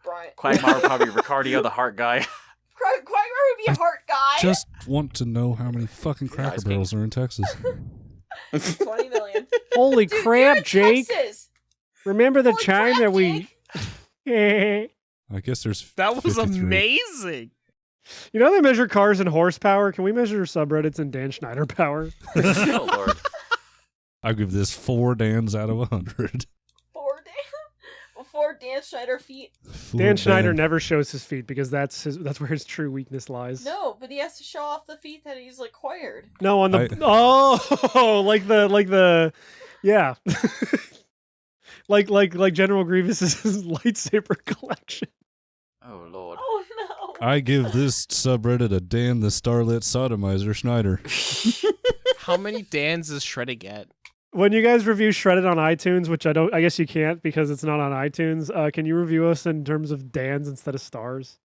Brian. Quagmire would probably be Ricardio, the heart guy. Quagmire would be a heart guy. Just want to know how many fucking Cracker Ice Barrels are in Texas. 20 million. Holy Dude, crap, you're in Jake! Texas. Remember the Holy chime crap, that we? I guess there's That was 53. amazing. You know they measure cars in horsepower. Can we measure subreddits in Dan Schneider power? Oh lord. I give this 4 Dans out of 100. 4 Dan Schneider feet. Dan Schneider never shows his feet because that's where his true weakness lies. No, but he has to show off the feet that he's acquired. No, on the like the yeah. like General Grievous's lightsaber collection. Oh lord. Oh no. I give this subreddit a Dan the Starlit Sodomizer Schneider. How many Dans does SHREDDIT get? When you guys review SHREDDIT on iTunes, which I guess you can't because it's not on iTunes, can you review us in terms of Dans instead of stars?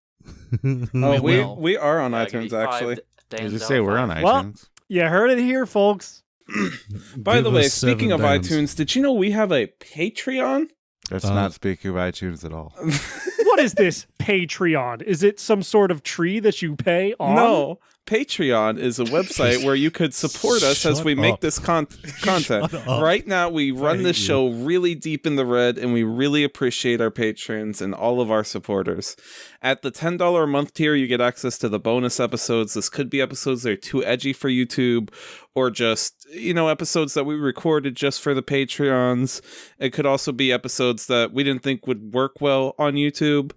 Oh, will. we are on Yeah, give iTunes, me 5 actually. Dans Did you out say of we're on 5. Well, iTunes? You heard it here, folks. By Give the way, us 7 speaking of Dans. iTunes, did you know we have a Patreon? That's Uh, not speaking of iTunes at all. What is this Patreon? Is it some sort of tree that you pay on? No, Patreon is a website where you could support us as Shut we make up. this content. Shut up. Right now, we run hate this you. show really deep in the red, and we really appreciate our patrons and all of our supporters. At the $10 a month tier, you get access to the bonus episodes. This could be episodes that are too edgy for YouTube, or just, episodes that we recorded just for the Patreons. It could also be episodes that we didn't think would work well on YouTube,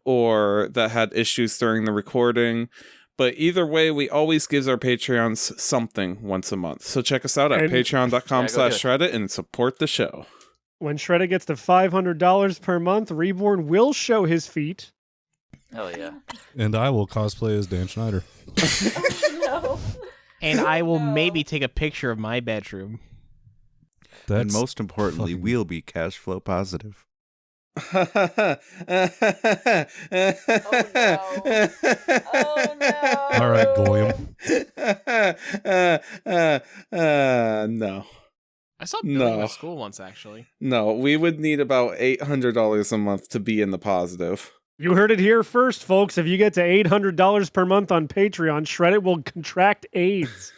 or that had issues during the recording. But either way, we always gives our Patreons something once a month. So check us out at And- patreon.com/SHREDDIT and support the show. When SHREDDIT gets to $500 per month, Reborn will show his feet. Hell yeah. And I will cosplay as Dan Schneider. No. And I will No. maybe take a picture of my bedroom. That's And most importantly, fucking- we'll be cash flow positive. Oh no. All right, Goyim. No. I saw Billy No. at school once, actually. No, we would need about $800 a month to be in the positive. You heard it here first, folks. If you get to $800 per month on Patreon, SHREDDIT will contract AIDS.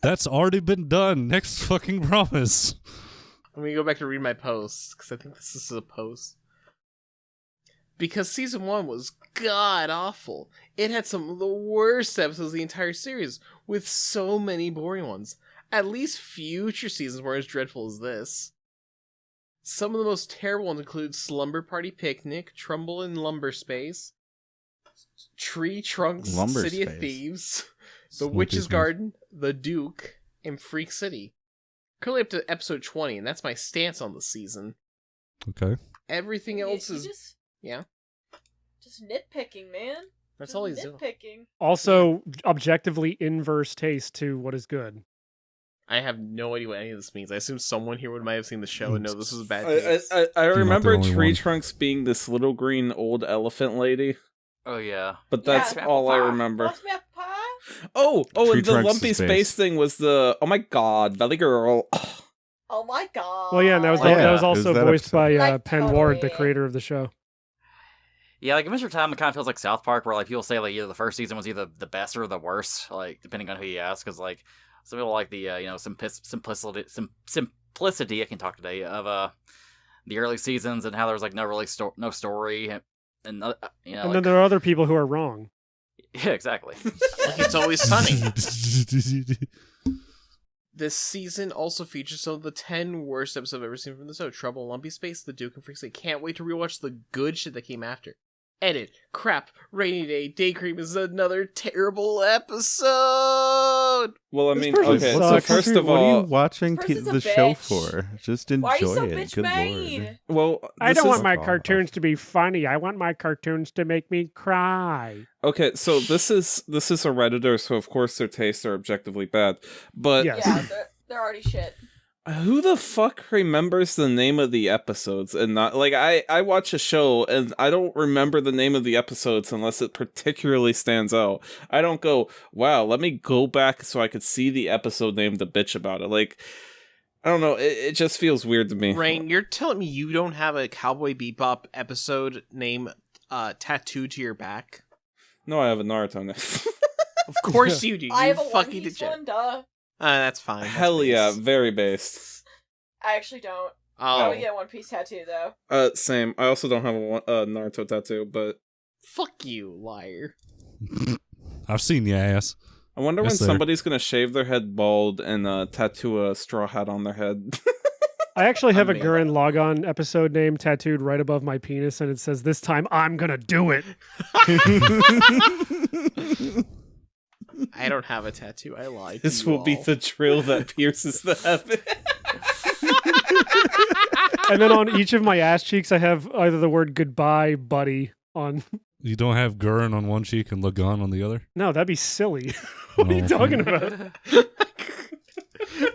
That's already been done. Next fucking promise. Let me go back to read my post, because I think this is a post. Because season 1 was god-awful. It had some of the worst episodes of the entire series, with so many boring ones. At least future seasons were as dreadful as this. Some of the most terrible ones include Slumber Party Picnic, Trumbull in Lumber Space, Tree Trunks, Lumber City of Space. Thieves, The Slippy Witch's Smith. Garden, The Duke, and Freak City. Currently up to episode 20, and that's my stance on the season. Okay. Everything else You is... just, Yeah? just nitpicking, man. That's Just all he's doing. nitpicking. Also, objectively inverse taste to what is good. I have no idea what any of this means. I assume someone here might have seen the show and know this is a bad I, taste. I remember only Tree one. Trunks being this little green old elephant lady, Oh yeah. but that's Yeah. all I remember. What's my pie? Oh, Tree and the Trunks lumpy to space. space. Thing was the, oh my god, Valley Girl. Oh my god. Well, yeah, and that was, Oh, yeah. that was It was also that voiced by Like, Penn Ward, the totally. creator of the show. Yeah, like Adventure Time, it kind of feels like South Park, where like people say like either the first season was either the best or the worst, like depending on who you ask. Because like some people like the simplicity. I can talk today of the early seasons and how there was like no really no story and And like, then there are other people who are wrong. yeah, exactly. Like It's Always Sunny. This season also features some of the 10 worst episodes I've ever seen from the show. Trouble in Lumpy Space, The Duke, and Freak City. Can't wait to rewatch the good shit that came after. Edit. Crap. Rainy Day. Day Cream is another terrible episode. Well, I This mean, person okay. sucks. So first of what are you all, watching This person's a the show bitch. for? Just Why are you enjoy so it. bitch Good made? lord. well, I this don't is- want my off. cartoons to be funny. I want my cartoons to make me cry. Okay, so this is a Redditor, so of course their tastes are objectively bad. But Yes. Yeah, they're already shit. who the fuck remembers the name of the episodes and not like I watch a show and I don't remember the name of the episodes unless it particularly stands out. I don't go, wow, let me go back so I could see the episode name to bitch about it. Like, I don't know, it just feels weird to me. Rain, you're telling me you don't have a Cowboy Bebop episode name tattooed to your back? No, I have a Naruto name. Of course you do. You I have a One fucking Piece degenerate. one, duh. That's fine. That's Hell yeah, base. very based. I actually don't. Oh, Oh, yeah, One Piece tattoo, though. Same. I also don't have a Naruto tattoo, but fuck you, liar. I've seen your ass. I wonder Yes, when sir. somebody's gonna shave their head bald and tattoo a straw hat on their head. I actually have a mean- Gurren Lagann episode name tattooed right above my penis, and it says, "This time I'm gonna do it." I don't have a tattoo. I lied. This to you will be all. the drill that pierces the heaven. And then on each of my ass cheeks, I have either the word "goodbye, buddy" on. You don't have Gurren on one cheek and Lagan on the other? No, that'd be silly. What are you No. talking about?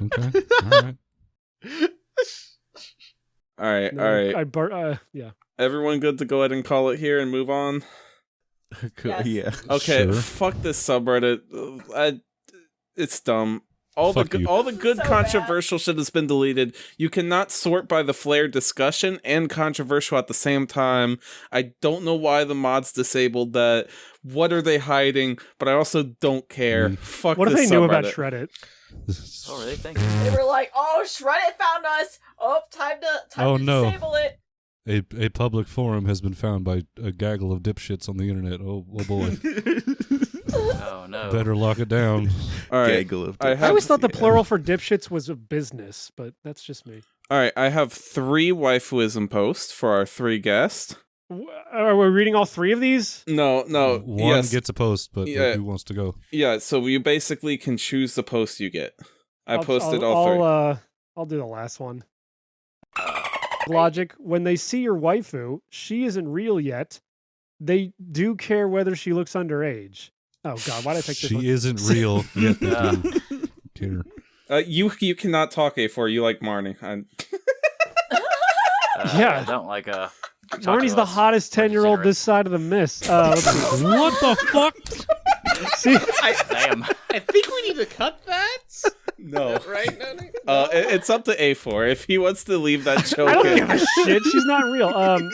Okay. All right. All right, No, all right. Yeah. Everyone good to go ahead and call it here and move on? Yes. Yeah. Okay, Sure. fuck this subreddit. It's dumb. Fuck you. All the good So controversial shit has been deleted. You cannot sort by the flared discussion and controversial at the same time. I don't know why the mods disabled that. What are they hiding? But I also don't care. Fuck What if this they knew about subreddit. SHREDDIT? Oh, really? Think? They were like, oh, SHREDDIT found us! Oh, time Oh, to no. disable it! A public forum has been found by a gaggle of dipshits on the internet. Oh boy. Oh no. Better lock it down. All right. Gaggle of I I have- always thought the plural for dipshits was a business, but that's just me. All right, I have 3 waifuism posts for our 3 guests. Are we reading all 3 of these? No, One yes. gets a post, but Yeah. who wants to go? Yeah, so you basically can choose the post you get. I posted all 3. I'll do the last one. Logic, when they see your waifu, she isn't real yet. They do care whether she looks underage. Oh god, why did I pick this one? She isn't real yet. They Yeah. do care. You cannot talk A4. You like Marnie. Yeah. I don't like Marnie's the hottest 10-year-old this side of the mist. Let's see. What the fuck? See, Damn. I think we need to cut that. No. Right? No. It's up to A4 if he wants to leave that joke I don't in. give a shit. She's not real.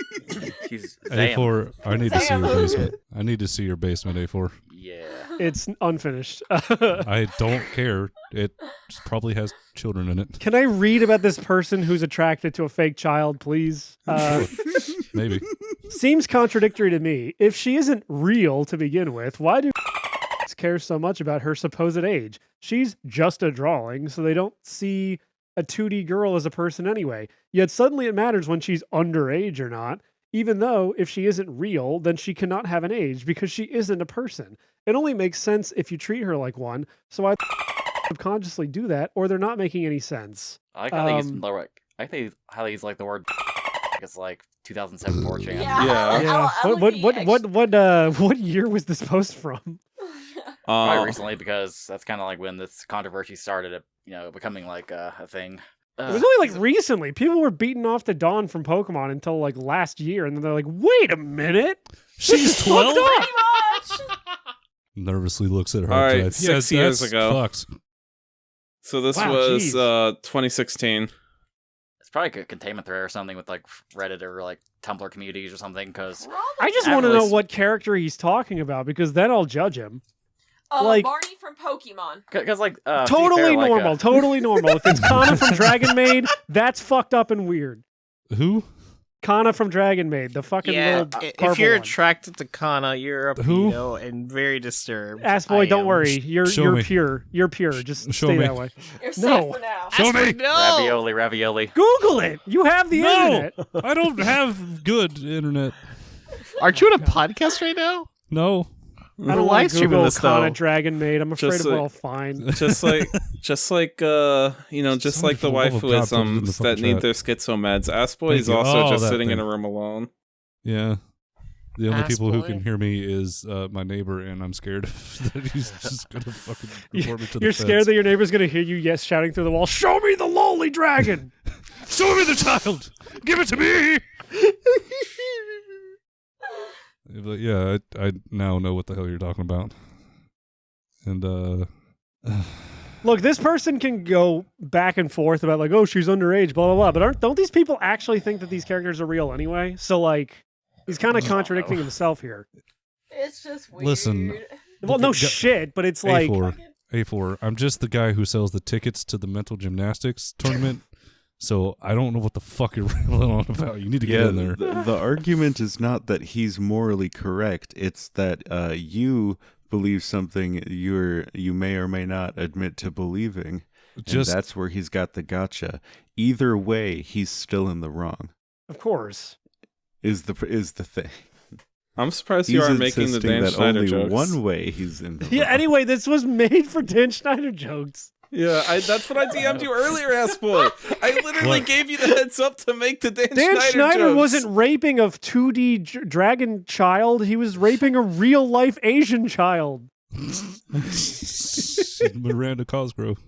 She's damn. A4, I need to see your Damn. basement. I need to see your basement, A4. Yeah. It's unfinished. I don't care. It probably has children in it. Can I read about this person who's attracted to a fake child, please? Maybe. Seems contradictory to me. If she isn't real to begin with, why do care so much about her supposed age? She's just a drawing, so they don't see a 2D girl as a person anyway. Yet suddenly it matters when she's underage or not, even though if she isn't real, then she cannot have an age because she isn't a person. It only makes sense if you treat her like one, so I subconsciously do that, or they're not making any sense. I like how they use I Um, think how they use like the word. It's like 2007 4chan. Yeah. What year was this post from? Probably recently because that's kind of like when this controversy started, becoming like a thing. It was only like recently. People were beating off the Dawn from Pokemon until like last year, and then they're like, "Wait a minute, She's 12? Pretty much! Nervously looks at her. All right, drive. 6 years that's ago. Fucks. So this Wow, was geez. 2016. It's probably a containment thread or something with like Reddit or like Tumblr communities or something. Because I just I want to haven't know really what character he's talking about because then I'll judge him." like- Marnie from Pokemon. like to be Totally fair, like, normal. Totally normal. If it's Kana from Dragon Maid, that's fucked up and weird. Who? Kana from Dragon Maid, the fucking Yeah, little if purple you're one. attracted to Kana, you're a Who? pedo and very disturbed. Ass boy, I don't am. worry. You're Show me. pure. You're pure. Just Show stay me. that way. You're safe No. for now. Show Ass boy, me. No. ravioli. Google it. You have the No, internet. I don't have good internet. Aren't you in a podcast right now? No. I don't We're want live to streaming Google this, though. Kana Dragon Maid. I'm afraid Just we're like- all fine. just like just like the Somebody for the love of God, put it in the waifuisms fucking that need chat. their schizo meds. Assboy is Thank you. also Oh, just that sitting in thing. a room alone. Yeah. The only people who can Assboy. hear me is my neighbor, and I'm scared that he's just gonna fucking report me to the You're feds. scared that your neighbor's gonna hear you shouting through the wall, "Show me the lolly dragon!" Show me the child! Give it to me! But yeah, I now know what the hell you're talking about. And Look, this person can go back and forth about like, oh, she's underage, blah blah blah. But don't these people actually think that these characters are real anyway? So like, he's kind of contradicting himself here. It's just weird. Listen, Well, no Go- shit, but it's like, A4, I'm just the guy who sells the tickets to the mental gymnastics tournament. So I don't know what the fuck you're rambling on about. You need to get Yeah, in there. the argument is not that he's morally correct. It's that you believe something you may or may not admit to believing. Just And that's where he's got the gotcha. Either way, he's still in the wrong. of course. Is the thing. I'm surprised you He's aren't making the insisting Dan that Schneider only jokes. one way he's in the Yeah. wrong. Anyway, this was made for Dan Schneider jokes. Yeah, that's what I DM'd you earlier, Assboy. I literally What? gave you the heads up to make the Dan Dan Schneider jokes. wasn't raping a 2D dragon child. He was raping a real life Asian child. Miranda Cosgrove.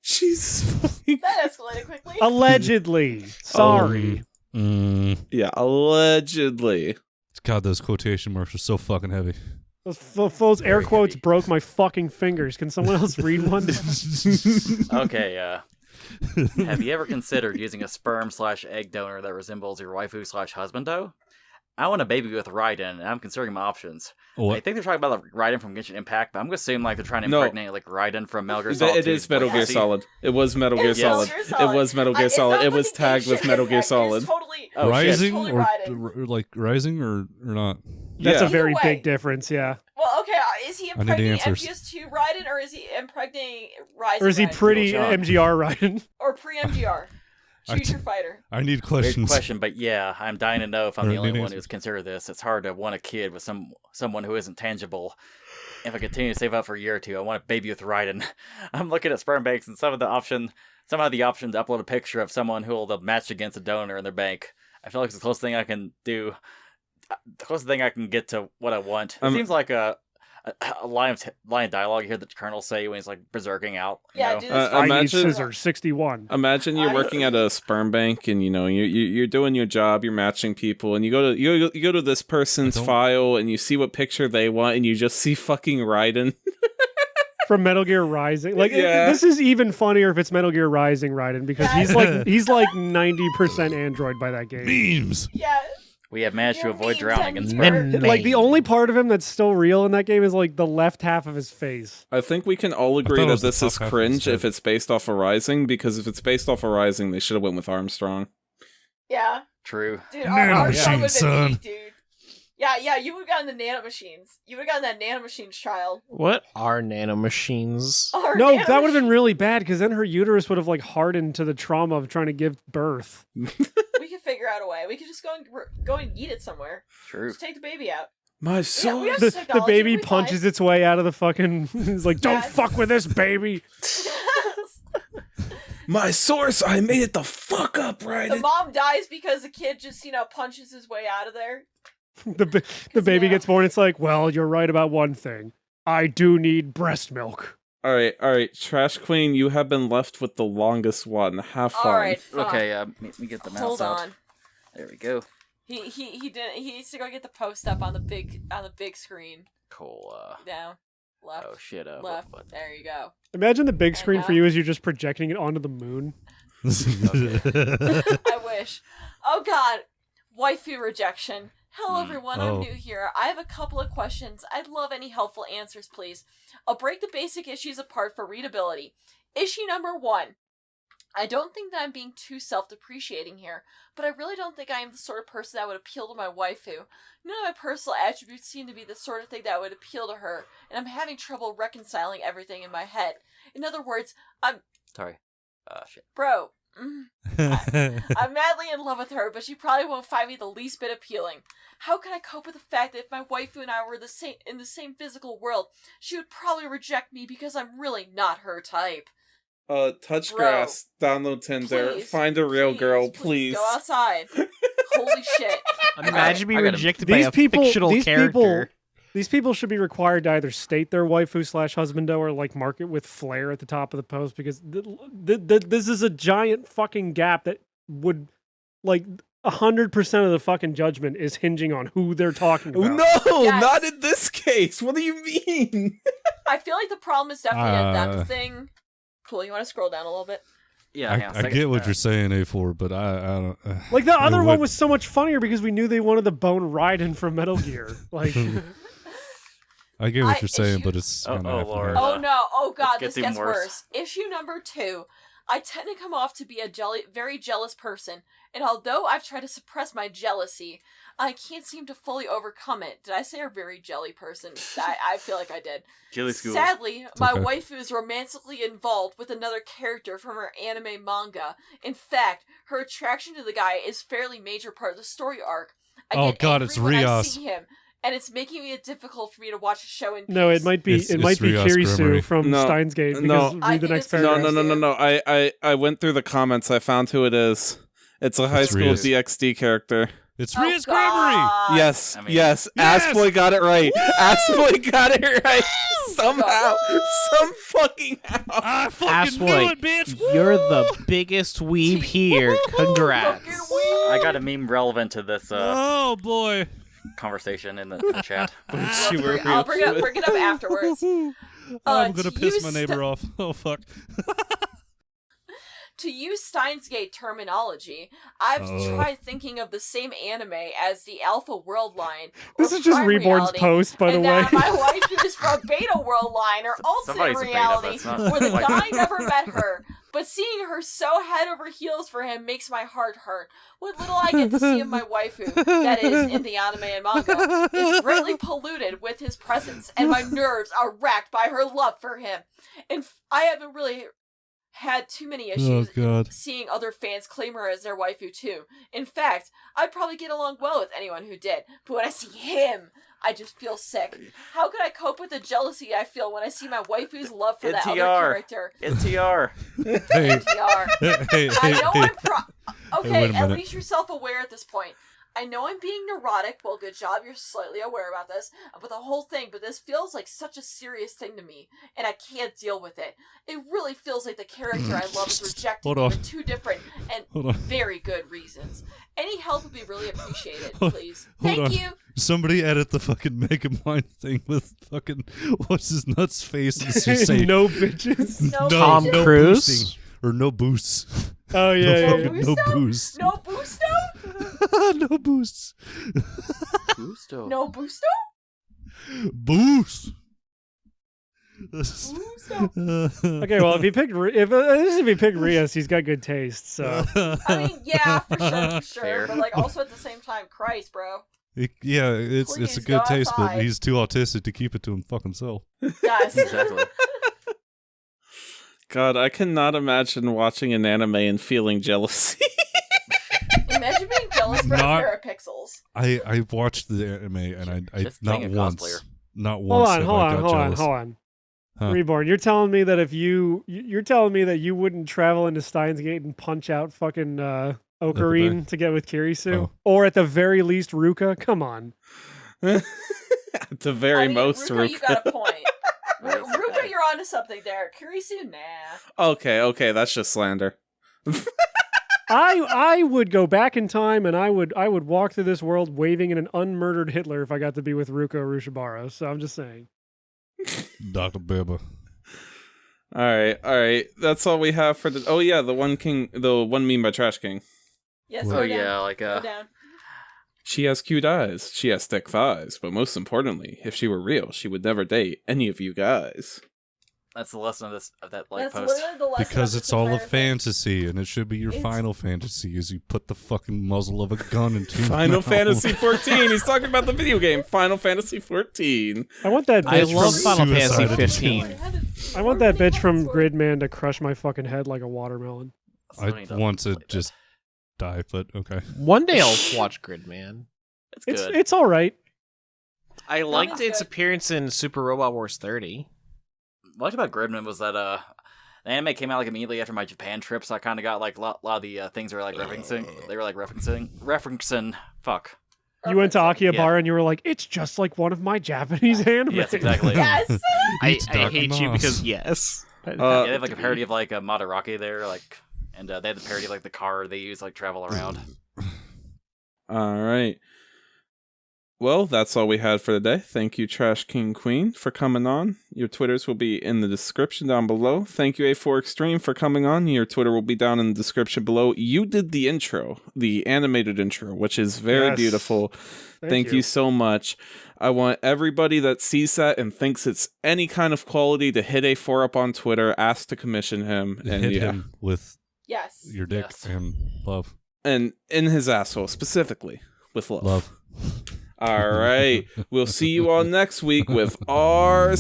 Jesus fucking. That escalated quickly. Allegedly. Sorry. Yeah, allegedly. God, those quotation marks are so fucking heavy. Those air quotes broke my fucking fingers. Can someone else read one? Okay, have you ever considered using a sperm/egg donor that resembles your waifu/husbando? I want a baby with Raiden, and I'm considering my options. I What? think they're talking about like Raiden from Genshin Impact, but I'm gonna assume like they're trying to No. impregnate like Raiden from Metal Gear Solid. It 2's is Metal Gear legacy. Solid. It was Metal It Gear is Metal Solid. Gear It Solid. was Metal Gear It's Solid. not It was fucking tagged with Genshin Metal Gear Impact. It is Solid. Totally. Oh, shit. Rising Totally or Raiden. like rising or not? That's Yeah. a very Either way. big difference, yeah. Well, okay. Is he need impregnating answers. MGS2 Raiden, or is he impregnating Ryzen? Or is he Raiden? pretty John. MGR Raiden? Or pre-MGR? Choose your fighter. I need Weird questions. question, but yeah, I'm dying to know if I'm Or the only need one answers. who's considered this. It's hard to want a kid with someone who isn't tangible. If I continue to save up for a year or two, I want a baby with Raiden. I'm looking at sperm banks, and some of the options upload a picture of someone who will match against a donor in their bank. I feel like it's the closest thing I can do. The closest thing I can get to what I want. It seems like a line of dialogue you hear the Colonel say when he's like berserking out. You Yeah, know? dude. Uh, I need imagine- scissors, 61. Imagine you're working at a sperm bank, and you're doing your job. You're matching people, and you go to this person's I don't- file, and you see what picture they want, and you just see fucking Raiden. From Metal Gear Rising. Like, Yeah. this is even funnier if it's Metal Gear Rising Raiden, because Yeah. he's like 90% Android by that game. Memes. Yeah. We have managed to Your avoid memes drowning in and sperm. Men- Like, the only part of him that's still real in that game is like the left half of his face. I think we can all agree thought it that was the this top is half cringe instead. if it's based off of Rising, because if it's based off of Rising, they should have went with Armstrong. Yeah. True. Dude, Nanomachine, Armstrong would've been son. peak, dude. Yeah, you would have gotten the nanomachines. You would have gotten that nanomachines child. What are nanomachines? Or No, that would have been nanomachines. really bad, because then her uterus would have like hardened to the trauma of trying to give birth. We could figure out a way. We could just go and eat it somewhere. True. Just take the baby out. My Yeah, soul. we have The technology, baby we punches its way out of the fucking. He's like, "Don't Yeah. fuck with this baby." My source, I made it the fuck up, The Raiden. mom dies because the kid just, punches his way out of there. The baby yeah. gets born. It's like, well, you're right about one thing. I do need breast milk. All right, Trash Queen, you have been left with the longest one. Have fun. Alright, fuck. Okay, let me get the mouse Hold out. on. There we go. He didn't. He needs to go get the post up on the big screen. Cool. Down, left, Oh shit. left. What? There you go. Imagine the big screen for Uh-huh. you as you're just projecting it onto the moon. I wish. Oh god, waifu rejection. Hello everyone, Oh. I'm new here. I have a couple of questions. I'd love any helpful answers, please. I'll break the basic issues apart for readability. Issue number 1. I don't think that I'm being too self-depreciating here, but I really don't think I am the sort of person that would appeal to my waifu. None of my personal attributes seem to be the sort of thing that would appeal to her, and I'm having trouble reconciling everything in my head. In other words, Sorry. Shit. bro, I'm madly in love with her, but she probably won't find me the least bit appealing. How can I cope with the fact that if my waifu and I were in the same physical world, she would probably reject me because I'm really not her type? Touch grass, download Tinder, please, find a real girl, please. Go outside. Holy shit. Imagine being rejected by a fictional character. These people should be required to either state their waifu/husbando or like mark it with flair at the top of the post, because this is a giant fucking gap that would like 100% of the fucking judgment is hinging on who they're talking about. No, Yes. not in this case. What do you mean? I feel like the problem is definitely a them thing. Cool, you want to scroll down a little bit? Yeah, I get what you're saying, A4, but I don't. Like the other one was so much funnier because we knew they wanted the bone Raiden from Metal Gear. Like, I get what you're saying, but it's Oh, kinda Lord. half-and-half. Oh no, oh god, This this gets gets even worse. worse. Issue number 2. I tend to come off to be a very jealous person, and although I've tried to suppress my jealousy, I can't seem to fully overcome it. Did I say a very jelly person? I feel like I did. Jelly school. Sadly, my okay. waifu is romantically involved with another character from her anime manga. In fact, her attraction to the guy is fairly major part of the story arc. I Oh, get God, angry it's when I Rios. see him, and it's making it difficult for me to watch a show in peace. no, it might be It's Kirisu Rios from No, Steins Gate. Because no. read I the think next it's paragraph. No. I went through the comments. I found who it is. It's a high It's school Rios. DxD character. It's Oh, Rias Gregory! God. Yes, I mean- yes. Yes! Assboy got it right. Assboy got it right. Somehow. Some fucking how. I fucking knew Assboy, it, bitch! you're the biggest weeb here. Congrats. Fucking weeb. I got a meme relevant to this Oh, boy. conversation in the chat. I'll bring it up afterwards. I'm gonna to piss use my neighbor off. Oh, fuck. To use Steins Gate terminology, I've tried thinking of the same anime as the Alpha World line. This or is just Prime Reborn's Reality, post, by the and way. that my wife is from Beta World line or Somebody's Ultimate a beta, Reality, but it's not where the like- guy never met her. But seeing her so head over heels for him makes my heart hurt. What little I get to see of my waifu, that is, in the anime and manga, is greatly polluted with his presence, and my nerves are racked by her love for him. And I haven't really had too many issues God. seeing other fans claim her as their waifu too. In fact, I'd probably get along well with anyone who did, but when I see him, I just feel sick. How could I cope with the jealousy I feel when I see my waifu's love for that other NTR. character? NTR. Hey, NTR. hey, I know hey. okay, wait a at minute. least you're self-aware at this point. I know I'm being neurotic. Well, good job. You're slightly aware about this. But the whole thing, but this feels like such a serious thing to me, and I can't deal with it. It really feels like the character I love is rejecting Hold me on. for two different and Hold on. very good reasons. Any help would be really appreciated, Hold- please. hold Thank on. you. Somebody edit the fucking Megamind thing with fucking what's his nuts face and just say No bitches. No Tom bitches. no Cruise? boosting or no boosts. Oh yeah, no yeah, fucking yeah. no Boosto? boosts. No Boosto? No boosts. Gusto. No Boosto? Boost. Boosto? Okay, well, if he picked Rias, he's got good taste. So I mean, yeah, for sure. Fair. But like, also at the same time, Christ, bro. Yeah, it's a Please good go taste, but outside. he's too autistic to keep it to him fuck himself. Guys. Exactly. God, I cannot imagine watching an anime and feeling jealousy. Imagine being jealous for a Not- pair of pixels. I watched the anime and I Just not being a once, cosplayer. not once have I got jealous. hold on. Huh. Reborn, you're telling me that if you're telling me that you wouldn't travel into Steins Gate and punch out fucking Ocarine to get with Kirisu, Oh. or at the very least Ruka? Come on. At the very I mean, most, Ruka, you Ruka. got a point. Ruka, you're onto something there. Kurisu, nah. Okay, that's just slander. I would go back in time and I would walk through this world waving in an unmurdered Hitler if I got to be with Ruka Rushabara. So I'm just saying. Dr. Beba. All right. That's all we have for the. Oh yeah, the one meme by Trash King. Yes, Well, go Oh down. yeah, like Go down. She has cute eyes. She has thick thighs. But most importantly, if she were real, she would never date any of you guys. that's the lesson of that like That's post. literally the lesson Because of it's this all a entire thing. fantasy, and it should be your It's- final fantasy, is you put the fucking muzzle of a gun into your Final mouth. Fantasy 14. He's talking about the video game Final Fantasy 14. I want that I bitch love from Final Fantasy Suicide 15. I want that bitch from Gridman to crush my fucking head like a watermelon. I want to just die, but okay. One day I'll watch Gridman. It's good. It's all right. I liked it's its good. appearance in Super Robot Wars 30. What about Gridman was that the anime came out like immediately after my Japan trip, so I kind of got like a lot of the things were like referencing. They were like referencing. Fuck. You went to Akihabara Yeah. and you were like, it's just like one of my Japanese anime. Yes, exactly. Yes. I Dark hate you Moss. because yes. Yeah, they have like a parody of like Madaraki there, like, and they had the parody of like the car they use like travel around. All right. Well, that's all we had for today. Thank you, Trash King Queen, for coming on. Your Twitters will be in the description down below. Thank you, Aforextreme, for coming on. Your Twitter will be down in the description below. You did the intro, the animated intro, which is very Yes. beautiful. Thank you. you so much. I want everybody that sees that and thinks it's any kind of quality to hit A4 up on Twitter, ask to commission him, and Hit yeah, him with Yes. your dick Yes. and love. and in his asshole specifically with love. Love. All right. We'll see you all next week with R/.